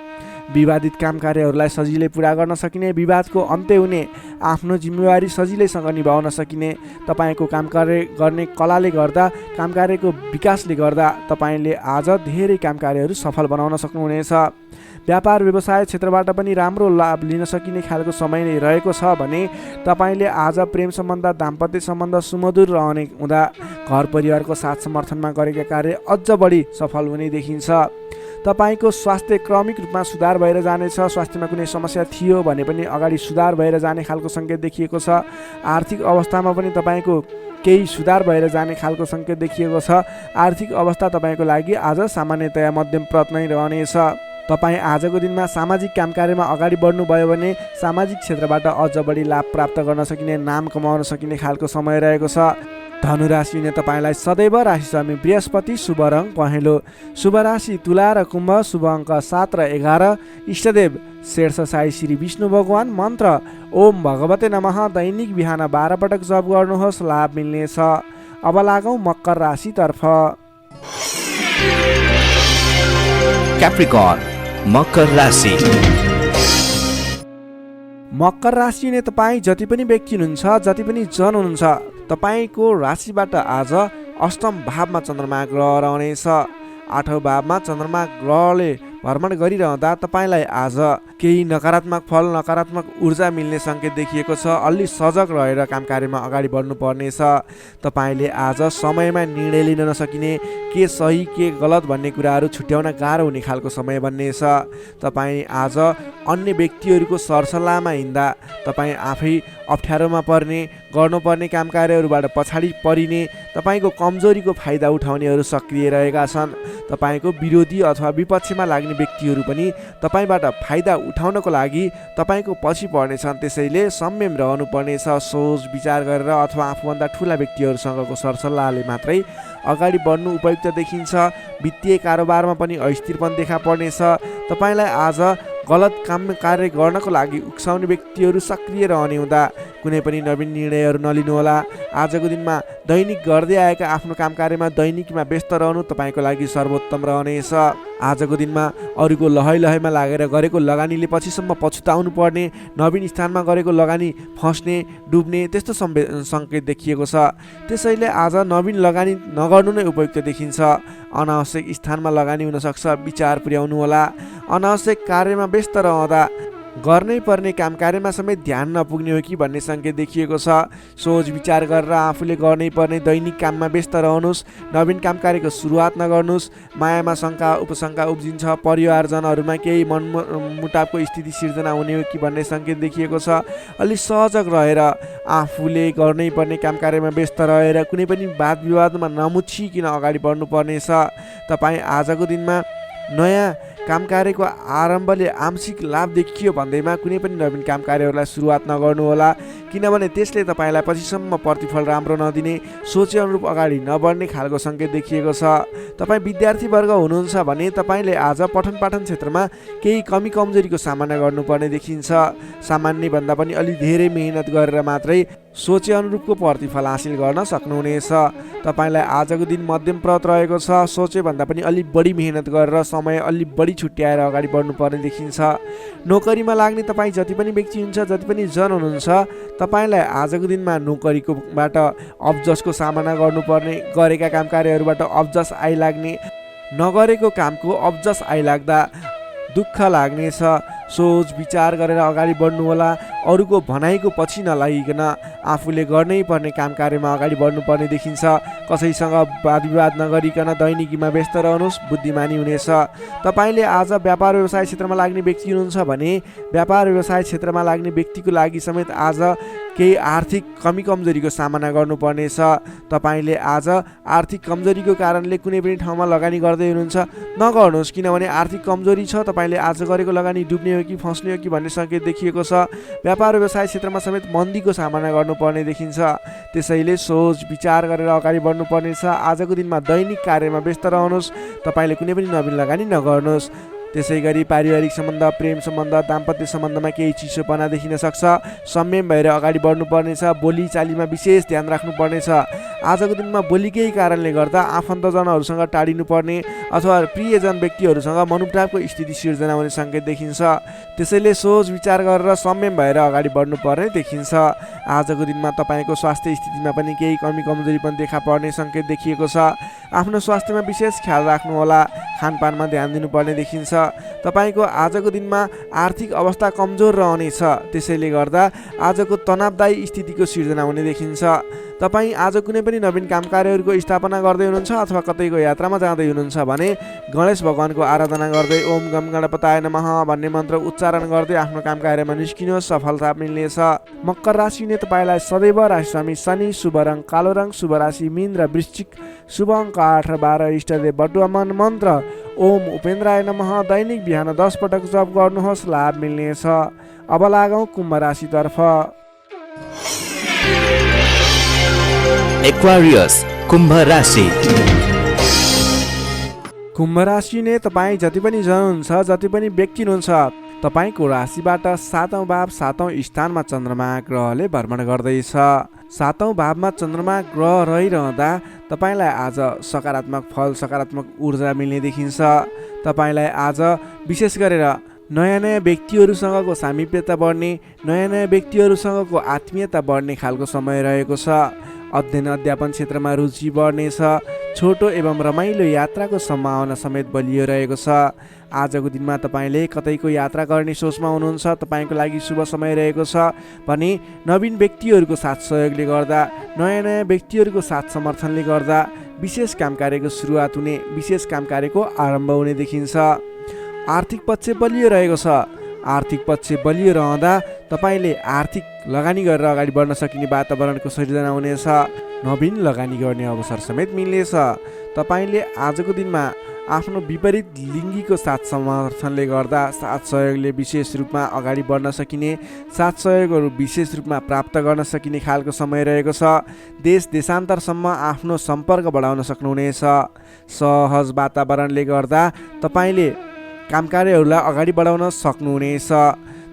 विवादित काम कार्यहरूलाई सजिलै पुरा गर्न सकिने, विवादको अन्त्य हुने, आफ्नो जिम्मेवारी सजिलैसँग निभाउन सकिने, तपाईँको काम कार्य गर्ने कलाले गर्दा, काम कार्यको विकासले गर्दा तपाईँले आज धेरै काम कार्यहरू सफल बनाउन सक्नुहुनेछ। व्यापार व्यवसाय क्षेत्रबाट पनि राम्रो लाभ लिन सकिने खालको समय नै रहेको छ भने तपाईँले आज प्रेम सम्बन्ध, दाम्पत्य सम्बन्ध सुमधुर रहने हुँदा घर परिवारको साथ समर्थनमा गरेका कार्य अझ बढी सफल हुने देखिन्छ। तपाईँको स्वास्थ्य क्रमिक रूपमा सुधार भएर जानेछ। स्वास्थ्यमा कुनै समस्या थियो भने पनि अगाडि सुधार भएर जाने खालको सङ्केत देखिएको छ। आर्थिक अवस्थामा पनि तपाईँको केही सुधार भएर जाने खालको सङ्केत देखिएको छ। आर्थिक अवस्था तपाईँको लागि आज सामान्यतया मध्यमप्रद नै रहनेछ। तपाईँ आजको दिनमा सामाजिक काम कार्यमा अगाडि बढ्नुभयो भने सामाजिक क्षेत्रबाट अझ बढी लाभ प्राप्त गर्न सकिने, नाम कमाउन सकिने खालको समय रहेको छ। धनु राशि हुने तपाईँलाई सदैव राशिस्वामी बृहस्पति, शुभ रङ पहेँलो। शुभ राशि तुला र कुम्भ, शुभ अङ्क 7 र 11। इष्टदेव शेर्ष साई श्री विष्णु भगवान। मन्त्र ओम भगवते नमः। दैनिक बिहान 12 पटक जप गर्नुहोस्, लाभ मिल्नेछ। अब लागौँ मकर राशितर्फ। क्याप्रिकर्न मकर राशि। मकर राशि हुने तपाईँ जति पनि व्यक्ति हुनुहुन्छ, जति पनि जन हुनुहुन्छ, तपाईँको राशिबाट आज अष्टम भावमा चन्द्रमा ग्रह रहनेछ। 8औं भावमा चन्द्रमा ग्रहले भ्रमण गरिरहँदा तपाईँलाई आज केही नकारात्मक फल, नकारात्मक ऊर्जा मिल्ने सङ्केत देखिएको छ। अलि सजग रहेर काम कार्यमा अगाडि बढ्नुपर्नेछ। तपाईँले आज समयमा निर्णय लिन नसकिने, के सही के गलत भन्ने कुराहरू छुट्याउन गाह्रो हुने खालको समय बन्नेछ। तपाईँ आज अन्य व्यक्तिहरूको सरसल्लाहमा हिँड्दा तपाईँ आफै अप्ठ्यारोमा पर्ने, गर्नुपर्ने काम कार्यहरूबाट पछाडि परिने, तपाईँको कमजोरीको फाइदा उठाउनेहरू सक्रिय रहेका छन्। तपाईँको विरोधी अथवा विपक्षमा लाग्ने व्यक्तिहरू पनि तपाईँबाट फाइदा उठाउनको लागि तपाईँको पछि पर्नेछन्। त्यसैले संयम रहनुपर्नेछ। सोच विचार गरेर अथवा आफूभन्दा ठुला व्यक्तिहरूसँगको सरसल्लाहले मात्रै अगाडि बढ्नु उपयुक्त देखिन्छ। वित्तीय कारोबारमा पनि अस्थिरपन देखा पर्नेछ। तपाईँलाई आज गलत काम कार्य गर्नको लागि उक्साउने व्यक्तिहरू सक्रिय रहने हुँदा कुनै पनि नवीन निर्णयहरू नलिनुहोला। आजको दिनमा दैनिक गर्दै आएका आफ्नो काम कार्यमा दैनिकमा व्यस्त रहनु तपाईँको लागि सर्वोत्तम रहनेछ। आजको दिनमा अरूको लहै लहैमा लागेर गरेको लगानीले पछिसम्म पछुताउनु पर्ने, नवीन स्थानमा गरेको लगानी फस्ने, डुब्ने त्यस्तो सङ्केत देखिएको छ। त्यसैले आज नवीन लगानी नगर्नु नै उपयुक्त देखिन्छ। अनावश्यक स्थानमा लगानी हुनसक्छ, विचार पुर्याउनु होला। अनावश्यक कार्यमा व्यस्त रहँदा गर्नै पर्ने काम कार्यमा समेत ध्यान नपुग्ने हो कि भन्ने सङ्केत देखिएको छ। सोच विचार गरेर आफूले गर्नै पर्ने दैनिक काममा व्यस्त रहनुहोस्। नवीन काम कार्यको सुरुवात नगर्नुहोस्। मायामा शङ्का उपशङ्का उब्जिन्छ। परिवारजनहरूमा केही मनमुटावको स्थिति सिर्जना हुने हो कि भन्ने सङ्केत देखिएको छ। अलि सहजग रहेर आफूले गर्नै पर्ने काम कार्यमा व्यस्त रहेर कुनै पनि वाद विवादमा नमुछिकन अगाडि बढ्नुपर्नेछ। तपाईँ आजको दिनमा नयाँ काम कार्यको आरम्भले आंशिक लाभ देखियो भन्दैमा कुनै पनि नवीन काम कार्यहरूलाई सुरुवात नगर्नुहोला, किनभने त्यसले तपाईँलाई पछिसम्म प्रतिफल राम्रो नदिने, सोचे अनुरूप अगाडि नबढ्ने खालको सङ्केत देखिएको छ। तपाईँ विद्यार्थी वर्ग हुनुहुन्छ भने तपाईँले आज पठन पाठन क्षेत्रमा केही कमी कमजोरीको सामना गर्नुपर्ने देखिन्छ। सामान्यभन्दा पनि अलि धेरै मेहनत गरेर मात्रै सोचे अनुरूपको प्रतिफल हासिल गर्न सक्नुहुनेछ। तपाईँलाई आजको दिन मध्यमप्रद रहेको छ। सोचे भन्दा पनि अलि बढी मेहनत गरेर समय अलि बढी छुट्याएर अगाडि बढ्नुपर्ने देखिन्छ। नोकरीमा लाग्ने तपाईँ जति पनि व्यक्ति हुन्छ, जति पनि जन हुनुहुन्छ, तपाईँलाई आजको दिनमा नोकरीकोबाट अब्जसको सामना गर्नुपर्ने, गरेका काम कार्यहरूबाट अब्जस आइलाग्ने, नगरेको कामको अब्जस आइलाग्दा दुःख लाग्नेछ। सोच विचार गरेर अगाडि बढ्नु होला। अरूको भनाइको पछि नलागिकन आफूले गर्नै पर्ने काम कार्यमा अगाडि बढ्नुपर्ने देखिन्छ। कसैसँग वाद विवाद नगरिकन दैनिकीमा व्यस्त रहनुहोस्, बुद्धिमानी हुनेछ। तपाईँले आज व्यापार व्यवसाय क्षेत्रमा लाग्ने व्यक्ति हुनुहुन्छ भने व्यापार व्यवसाय क्षेत्रमा लाग्ने व्यक्तिको लागि समेत आज केही आर्थिक कमी कमजोरीको सामना गर्नुपर्नेछ। तपाईँले आज आर्थिक कमजोरीको कारणले कुनै पनि ठाउँमा लगानी गर्दै हुनुहुन्छ, नगर्नुहोस्, किनभने आर्थिक कमजोरी छ। तपाईँले आज गरेको लगानी डुब्ने हो कि फस्ने हो कि भन्ने सङ्केत देखिएको छ। व्यापार व्यवसाय क्षेत्रमा समेत मन्दीको सामना गर्नुपर्ने देखिन्छ। त्यसैले सोच विचार गरेर अगाडि बढ्नुपर्नेछ। आजको दिनमा दैनिक कार्यमा व्यस्त रहनुहोस्। तपाईँले कुनै पनि नवीन लगानी नगर्नुहोस्। त्यसै गरी पारिवारिक सम्बन्ध, प्रेम सम्बन्ध, दाम्पत्य सम्बन्धमा केही चिसोपना देखिन सक्छ। संयम भएर अगाडि बढ्नुपर्नेछ। बोलीचालीमा विशेष ध्यान राख्नुपर्नेछ। आजको दिनमा बोलीकै कारणले गर्दा आफन्तजनहरूसँग टाढिनुपर्ने अथवा प्रियजन व्यक्तिहरूसँग मनमुटावको स्थिति सिर्जना हुने सङ्केत देखिन्छ। त्यसैले सोच विचार गरेर संयम भएर अगाडि बढ्नुपर्ने देखिन्छ। आजको दिनमा तपाईँको स्वास्थ्य स्थितिमा पनि केही कमी कमजोरी पनि देखा पर्ने सङ्केत देखिएको छ। आफ्नो स्वास्थ्यमा विशेष ख्याल राख्नुहोला। खानपानमा ध्यान दिनुपर्ने देखिन्छ। तपाईँको आजको दिनमा आर्थिक अवस्था कमजोर रहनेछ। त्यसैले गर्दा आजको तनावदायी स्थितिको सिर्जना हुने देखिन्छ। तपाईँ आज कुनै पनि नवीन काम कार्यहरूको स्थापना गर्दै हुनुहुन्छ अथवा कतैको यात्रामा जाँदै हुनुहुन्छ भने गणेश भगवानको आराधना गर्दै ओम गम गणपताय नमः भन्ने मन्त्र उच्चारण गर्दै आफ्नो काम कार्यमा निस्किनुहोस्, सफलता मिल्नेछ। मकर राशिले तपाईँलाई सदैव राशिस्वामी शनि, शुभ रङ कालो रङ, शुभ राशि मीन र वृश्चिक, शुभ अङ्क 8 र 12, इष्टदेव बटुवामन, मन्त्र ओम उपेन्द्राय नमः दैनिक बिहान 10 पटक जप गर्नुहोस्, लाभ मिल्नेछ। अब लागौँ कुम्भ राशितर्फ। एक्वारियस कुम्भ राशि। कुम्भ राशि नै तपाईँ जति पनि जन हुनुहुन्छ, जति पनि व्यक्ति हुनुहुन्छ, तपाईँको राशिबाट 7औं भाव 7औं स्थानमा चन्द्रमा ग्रहले भ्रमण गर्दैछ। 7औं भावमा चन्द्रमा ग्रह रहिरहँदा तपाईँलाई आज सकारात्मक फल, सकारात्मक ऊर्जा मिल्ने देखिन्छ। तपाईँलाई आज विशेष गरेर नयाँ नयाँ व्यक्तिहरूसँगको सामिप्यता बढ्ने, नयाँ नयाँ व्यक्तिहरूसँगको आत्मीयता बढ्ने खालको समय रहेको छ। अध्ययन अध्यापन क्षेत्रमा रुचि बढ्नेछ। छोटो एवं रमाइलो यात्राको सम्भावना समेत बलियो रहेको छ। आजको दिनमा तपाईँले कतैको यात्रा गर्ने सोचमा हुनुहुन्छ, तपाईँको लागि शुभ समय रहेको छ भने नवीन व्यक्तिहरूको साथ सहयोगले गर्दा, नयाँ नयाँ व्यक्तिहरूको साथ समर्थनले गर्दा विशेष काम कार्यको सुरुवात हुने, विशेष काम कार्यको आरम्भ हुने देखिन्छ। आर्थिक पक्ष बलियो रहेको छ। आर्थिक पक्ष बलियो रहँदा तपाईँले आर्थिक लगानी गरेर अगाडि बढ्न सकिने वातावरणको सृजना हुनेछ। नवीन लगानी गर्ने अवसर समेत मिल्नेछ। तपाईँले आजको दिनमा आफ्नो विपरीत लिङ्गीको साथ समर्थनले गर्दा साथ सहयोगले विशेष रूपमा अगाडि बढ्न सकिने, साथ सहयोगहरू विशेष रूपमा प्राप्त गर्न सकिने खालको समय रहेको छ। देश देशान्तरसम्म आफ्नो सम्पर्क बढाउन सक्नुहुनेछ। सहज वातावरणले गर्दा तपाईँले काम कार्यहरूलाई अगाडि बढाउन सक्नुहुनेछ।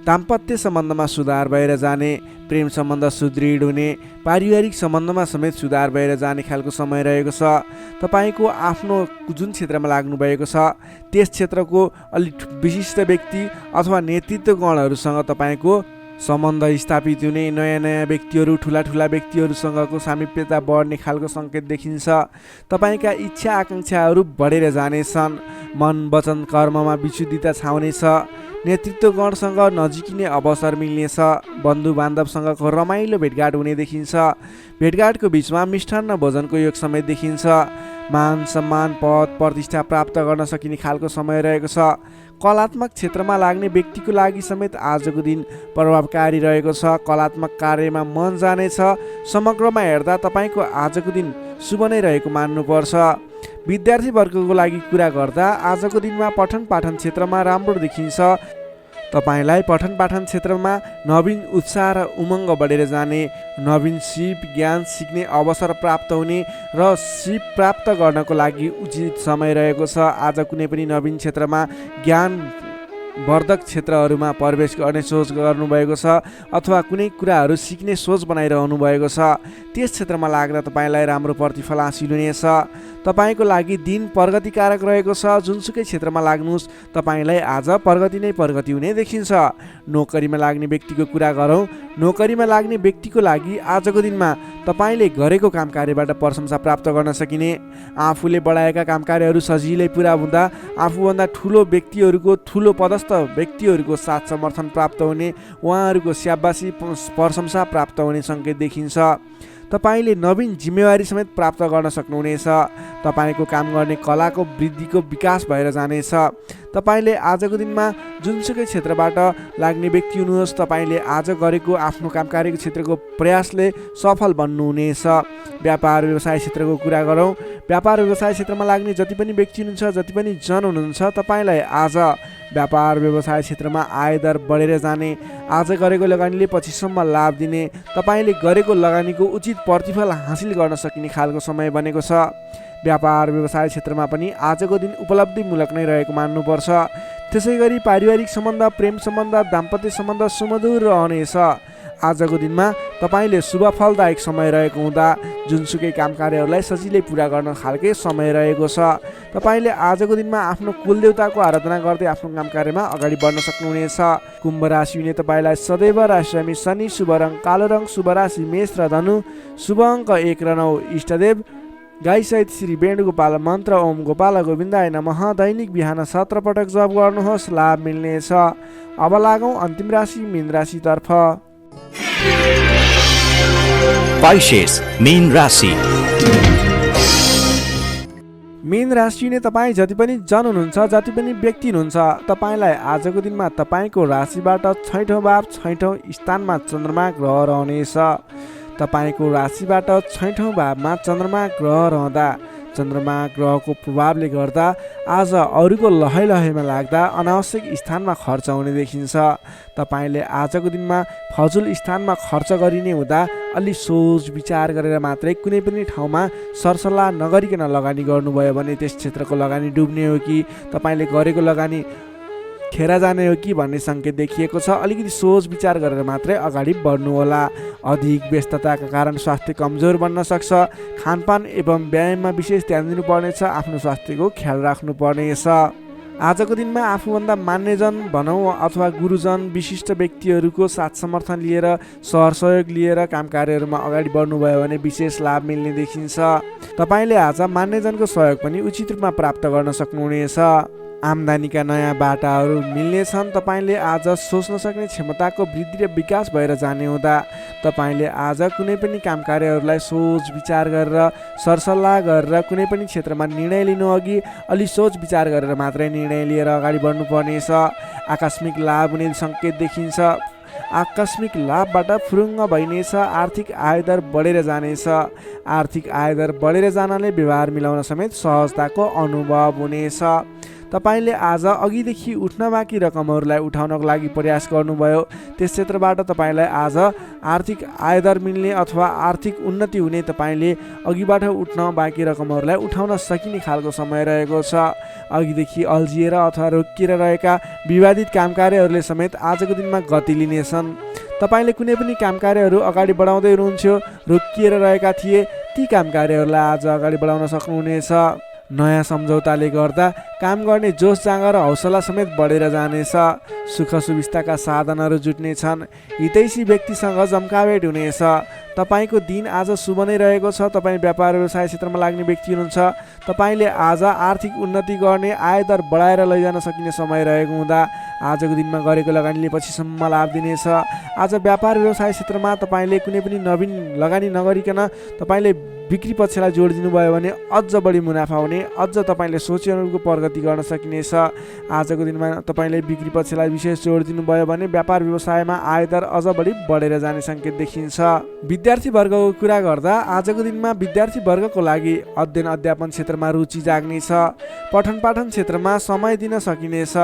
दाम्पत्य सम्बन्धमा सुधार भएर जाने, प्रेम सम्बन्ध सुदृढ हुने, पारिवारिक सम्बन्धमा समेत सुधार भएर जाने खालको समय रहेको छ। तपाईँको आफ्नो जुन क्षेत्रमा लाग्नुभएको छ त्यस क्षेत्रको अलिक विशिष्ट व्यक्ति अथवा नेतृत्वगणहरूसँग तपाईँको सम्बन्ध स्थापित हुने, नयाँ नयाँ व्यक्तिहरू, ठुला ठुला व्यक्तिहरूसँगको सामिप्यता बढ्ने खालको सङ्केत देखिन्छ। तपाईँका इच्छा आकाङ्क्षाहरू बढेर जानेछन्। मन वचन कर्ममा विशुद्धिता छाउनेछ। नेतृत्वगणसँग नजिकिने अवसर मिल्नेछ। बन्धु बान्धवसँगको रमाइलो भेटघाट हुने देखिन्छ। भेटघाटको बिचमा मिष्ठान्न भोजनको योग समेत देखिन्छ। मान सम्मान पद प्रतिष्ठा प्राप्त गर्न सकिने खालको समय रहेको छ। कलात्मक क्षेत्रमा लाग्ने व्यक्तिको लागि समेत आजको दिन प्रभावकारी रहेको छ। कलात्मक कार्यमा मन जानेछ। समग्रमा हेर्दा तपाईँको आजको दिन शुभ नै रहेको मान्नुपर्छ। विद्यार्थी वर्गको लागि कुरा गर्दा आजको दिनमा पठन पाठन क्षेत्रमा राम्रो देखिन्छ। तपाईँलाई पठन पाठन क्षेत्रमा नवीन उत्साह र उमङ्ग बढेर जाने, नवीन सिप ज्ञान सिक्ने अवसर प्राप्त हुने र सिप प्राप्त गर्नको लागि उचित समय रहेको छ। आज कुनै पनि नवीन क्षेत्रमा ज्ञान वर्धक क्षेत्रहरूमा प्रवेश गर्ने सोच गर्नुभएको छ अथवा कुनै कुराहरू सिक्ने सोच बनाइरहनु भएको छ, त्यस क्षेत्रमा लाग्दा तपाईँलाई राम्रो प्रतिफल हासिल हुनेछ। तपाईँको लागि दिन प्रगतिकारक रहेको छ। जुनसुकै क्षेत्रमा लाग्नुहोस् तपाईँलाई आज प्रगति नै प्रगति हुने देखिन्छ। नोकरीमा लाग्ने व्यक्तिको कुरा गरौँ। नोकरीमा लाग्ने व्यक्तिको लागि आजको दिनमा तपाईँले गरेको काम कार्यबाट प्रशंसा प्राप्त गर्न सकिने, आफूले बढाएका काम कार्यहरू सजिलै पुरा हुँदा आफूभन्दा ठुलो व्यक्तिहरूको, ठुलो पदस्थ व्यक्तिहरूको साथ समर्थन प्राप्त हुने, उहाँहरूको स्याबासी प्रशंसा प्राप्त हुने सङ्केत देखिन्छ। तपाईँले नवीन जिम्मेवारी समेत प्राप्त गर्न सक्नुहुनेछ। तपाईँको काम गर्ने कलाको वृद्धिको विकास भएर जानेछ। तपाईँले आजको दिनमा जुनसुकै क्षेत्रबाट लाग्ने व्यक्ति हुनुहोस्, तपाईँले आज गरेको आफ्नो काम कार्यको क्षेत्रको प्रयासले सफल बन्नुहुनेछ। व्यापार व्यवसाय क्षेत्रको कुरा गरौँ। व्यापार व्यवसाय क्षेत्रमा लाग्ने जति पनि व्यक्ति हुनुहुन्छ, जति पनि जन हुनुहुन्छ, तपाईँलाई आज व्यापार व्यवसाय क्षेत्रमा आयदर बढेर जाने, आज गरेको लगानीले पछिसम्म लाभ दिने, तपाईँले गरेको लगानीको उचित प्रतिफल हासिल गर्न सकिने खालको समय बनेको छ। व्यापार व्यवसाय क्षेत्रमा पनि आजको दिन उपलब्धिमूलक नै रहेको मान्नुपर्छ। त्यसै गरी पारिवारिक सम्बन्ध, प्रेम सम्बन्ध, दाम्पत्य सम्बन्ध सुमधुर रहनेछ। आजको दिनमा तपाईँले शुभ फलदायक समय रहेको हुँदा जुनसुकै काम कार्यहरूलाई सजिलै पुरा गर्न खालकै समय रहेको छ। तपाईँले आजको दिनमा आफ्नो कुलदेवताको आराधना गर्दै आफ्नो काम कार्यमा अगाडि बढ्न सक्नुहुनेछ। कुम्भ राशि हुने तपाईँलाई सदैव राशिस्वामी शनि, शुभ रङ कालो रङ, शुभ राशि मेष र धनु, शुभ अङ्क 1 र 9, इष्टदेव गाईसहित श्री वेणुगोपाल मन्त्र ओम गोपाल गोविन्दाय नमः दैनिक बिहान 17 पटक जप गर्नुहोस्, लाभ मिल्नेछ। अब लागौँ अन्तिम राशि मीन राशितर्फ। Pisces, मीन राशि। मीन राशि हुने तपाईँ जति पनि जन हुनुहुन्छ, जति पनि व्यक्ति हुनुहुन्छ, तपाईँलाई आजको दिनमा तपाईँको राशिबाट 6औँ भाव 6औँ स्थानमा चन्द्रमा ग्रह रहनेछ। तपाईँको राशिबाट 6औँ भावमा चन्द्रमा ग्रह रहँदा चन्द्रमा ग्रहको प्रभावले गर्दा आज अरूको लहैमा लाग्दा अनावश्यक स्थानमा खर्च हुने देखिन्छ। तपाईँले आजको दिनमा फजुल स्थानमा खर्च गरिने हुँदा अलि सोच विचार गरेर मात्रै कुनै पनि ठाउँमा सरसल्लाह नगरिकन लगानी गर्नुभयो भने त्यस क्षेत्रको लगानी डुब्ने हो कि तपाईँले गरेको लगानी खेर जाने हो कि भन्ने सङ्केत देखिएको छ। अलिकति सोच विचार गरेर मात्रै अगाडि बढ्नुहोला। अधिक व्यस्तताका कारण स्वास्थ्य कमजोर बन्न सक्छ। खानपान एवं व्यायाममा विशेष ध्यान दिनुपर्नेछ। आफ्नो स्वास्थ्यको ख्याल राख्नुपर्नेछ। आजको दिनमा आफूभन्दा मान्यजन भनौँ अथवा गुरुजन विशिष्ट व्यक्तिहरूको साथ समर्थन लिएर सहयोग लिएर काम कार्यहरूमा अगाडि बढ्नुभयो भने विशेष लाभ मिल्ने देखिन्छ। तपाईँले आज मान्यजनको सहयोग पनि उचित रूपमा प्राप्त गर्न सक्नुहुनेछ। आम्दानीका नयाँ बाटाहरू मिल्नेछन्। तपाईँले आज सोच्न सक्ने क्षमताको वृद्धि र विकास भएर जाने हुँदा तपाईँले आज कुनै पनि काम कार्यहरूलाई सोच विचार गरेर सरसल्लाह गरेर कुनै पनि क्षेत्रमा निर्णय लिनु अघि अलि सोच विचार गरेर मात्रै निर्णय लिएर अगाडि बढ्नुपर्नेछ। आकस्मिक लाभ हुने सङ्केत देखिन्छ। आकस्मिक लाभबाट फुरुङ्ग भइनेछ। आर्थिक आयदर बढेर जानेछ। आर्थिक आयदर बढेर जानाले व्यवहार मिलाउन समेत सहजताको अनुभव हुनेछ। तपाईँले आज अघिदेखि उठ्न बाँकी रकमहरूलाई उठाउनको लागि प्रयास गर्नुभयो। त्यस क्षेत्रबाट तपाईँलाई आज आर्थिक आयदर मिल्ने अथवा आर्थिक उन्नति हुने तपाईँले अघिबाट उठ्न बाँकी रकमहरूलाई उठाउन सकिने खालको समय रहेको छ। अघिदेखि अल्झिएर अथवा रोकिएर रहेका विवादित काम कार्यहरूले समेत आजको दिनमा गति लिनेछन्। तपाईँले कुनै पनि काम कार्यहरू अगाडि बढाउँदै हुनुहुन्थ्यो, रोकिएर रहेका थिए, ती काम कार्यहरूलाई आज अगाडि बढाउन सक्नुहुनेछ। नयाँ सम्झौताले गर्दा काम गर्ने जोस जाँगर र हौसला समेत बढेर जानेछ। सुख सुविस्ताका साधनहरू जुट्नेछन्। हितैषी व्यक्तिसँग जम्काभेट हुनेछ। तपाईँको दिन आज शुभ नै रहेको छ। तपाईँ व्यापार व्यवसाय क्षेत्रमा लाग्ने व्यक्ति हुनुहुन्छ। तपाईँले आज आर्थिक उन्नति गर्ने, आयदर बढाएर लैजान सकिने समय रहेको हुँदा आजको दिनमा गरेको लगानीले पछिसम्म लाभ दिनेछ। आज व्यापार व्यवसाय क्षेत्रमा तपाईँले कुनै पनि नवीन लगानी नगरिकन तपाईँले बिक्री पक्षलाई जोड दिनुभयो भने अझ बढी मुनाफा हुने, अझ तपाईँले सोचे अनुरूपको प्रगति गर्न सकिनेछ। आजको दिनमा तपाईँले बिक्री पक्षलाई विशेष जोड दिनुभयो भने व्यापार व्यवसायमा आयदर अझ बढी बढेर जाने सङ्केत देखिन्छ। विद्यार्थी वर्गको कुरा गर्दा आजको दिनमा विद्यार्थी वर्गको लागि अध्ययन अध्यापन क्षेत्रमा रुचि जाग्नेछ। पठन पाठन क्षेत्रमा समय दिन सकिनेछ।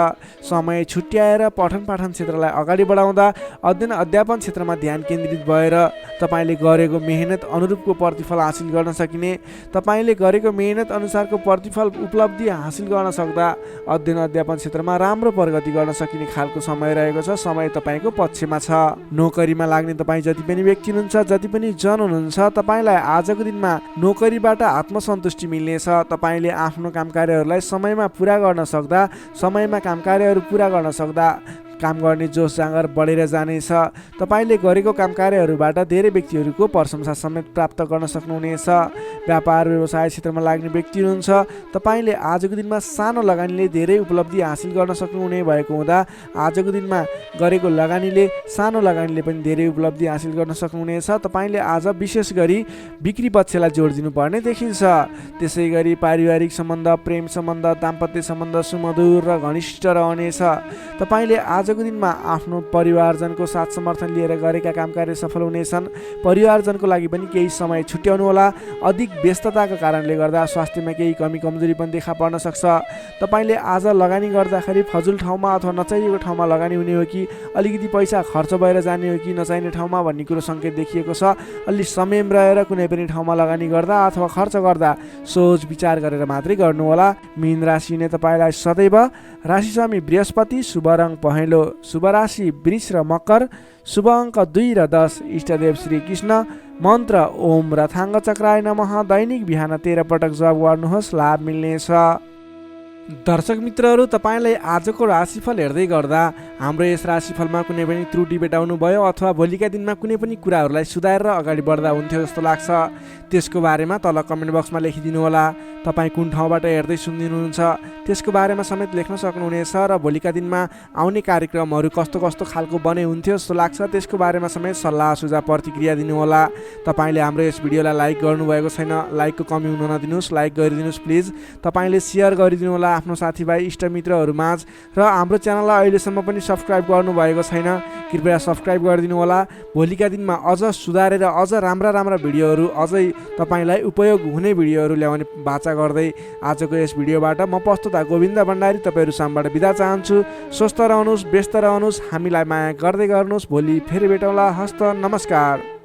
समय छुट्याएर पठन पाठन क्षेत्रलाई अगाडि बढाउँदा अध्ययन अध्यापन क्षेत्रमा ध्यान केन्द्रित भएर तपाईँले गरेको मेहनत अनुरूपको प्रतिफल हासिल गर्न सकिने, तपाईँले गरेको मेहनत अनुसारको प्रतिफल उपलब्धि हासिल गर्न सक्दा अध्ययन अध्यापन क्षेत्रमा राम्रो प्रगति गर्न सकिने खालको समय रहेको छ। समय तपाईँको पक्षमा छ। नोकरीमा लाग्ने तपाईँ जति पनि व्यक्ति हुनुहुन्छ, जति पनि जन हुनुहुन्छ, तपाईँलाई आजको दिनमा नोकरीबाट आत्मसन्तुष्टि मिल्नेछ। तपाईँले आफ्नो काम कार्यहरूलाई समयमा पुरा गर्न सक्दा, समयमा काम कार्यहरू पुरा गर्न सक्दा काम गर्ने जोस जाँगर बढेर जानेछ। तपाईँले गरेको काम कार्यहरूबाट धेरै व्यक्तिहरूको प्रशंसा समेत प्राप्त गर्न सक्नुहुनेछ। व्यापार व्यवसाय क्षेत्रमा लाग्ने व्यक्ति हुनुहुन्छ, तपाईँले आजको दिनमा सानो लगानीले धेरै उपलब्धि हासिल गर्न सक्नुहुने भएको हुँदा आजको दिनमा गरेको लगानीले, सानो लगानीले पनि धेरै उपलब्धि हासिल गर्न सक्नुहुनेछ। तपाईँले आज विशेष गरी बिक्री पक्षलाई जोड दिनुपर्ने देखिन्छ। त्यसै गरी पारिवारिक सम्बन्ध, प्रेम सम्बन्ध, दाम्पत्य सम्बन्ध सुमधुर र घनिष्ठ रहनेछ। तपाईँले आजको दिनमा आफ्नो परिवारजनको साथ समर्थन लिएर गरेका काम कार्य सफल हुनेछन्। परिवारजनको लागि पनि केही समय छुट्याउनु होला। अधिक व्यस्तताको कारणले गर्दा स्वास्थ्यमा केही कमी कमजोरी पनि देखा पर्न सक्छ। तपाईँले आज लगानी गर्दाखेरि फजुल ठाउँमा अथवा नचाहिएको ठाउँमा लगानी हुने हो कि कि अलिकति पैसा खर्च भएर जाने हो कि नचाहिने ठाउँमा भन्ने कुरो सङ्केत देखिएको छ। अलि संयम रहेर कुनै पनि ठाउँमा लगानी गर्दा अथवा खर्च गर्दा सोच विचार गरेर मात्रै गर्नुहोला। मीन राशिले तपाईँलाई सदैव राशिस्वामी बृहस्पति, शुभ रङ पहेँलो, शुभ राशि वृष र मकर, शुभ अङ्क 2 र 10, इष्टदेव श्री कृष्ण, मन्त्र ओम रथाङ्ग चक्राय नमः। दैनिक बिहान 13 पटक जप गर्नुहोस्, लाभ मिल्नेछ। दर्शक मित्रहरू, तपाईँलाई आजको राशिफल हेर्दै गर्दा हाम्रो यस राशिफलमा कुनै पनि त्रुटि भेटाउनु भयो अथवा भोलिका दिनमा कुनै पनि कुराहरूलाई सुधारेर अगाडि बढ्दा हुन्थ्यो जस्तो लाग्छ, त्यसको बारेमा तल कमेन्ट बक्समा लेखिदिनु होला। तपाईँ कुन ठाउँबाट हेर्दै सुनिदिनुहुन्छ त्यसको बारेमा समेत लेख्न सक्नुहुनेछ र भोलिका दिनमा आउने कार्यक्रमहरू कस्तो कस्तो खालको बने हुन्थ्यो जस्तो लाग्छ त्यसको बारेमा समेत सल्लाह सुझाव प्रतिक्रिया दिनुहोला। तपाईँले हाम्रो यस भिडियोलाई लाइक गर्नुभएको छैन, लाइकको कमी हुन नदिनुहोस्, लाइक गरिदिनुहोस् प्लिज। तपाईँले सेयर गरिदिनु होला आफ्नो साथीभाइ इष्टमित्रहरू माझ, र हाम्रो च्यानललाई अहिलेसम्म पनि सब्सक्राइब गर्नुभएको छैन, कृपया सब्सक्राइब गरिदिनु होला। भोलिका दिनमा अझ सुधारेर अझ राम्रा राम्रा भिडियोहरू, अझै तपाईँलाई उपयोग हुने भिडियोहरू ल्याउने बाचा गर्दै आजको यस भिडियोबाट म प्रस्तुता गोविन्द भण्डारी तपाईँहरू सामबाट बिदा चाहन्छु। स्वस्थ रहनुहोस्, व्यस्त रहनुहोस्, हामीलाई माया गर्दै गर्नुहोस्। भोलि फेरि भेटौँला। हस्त नमस्कार।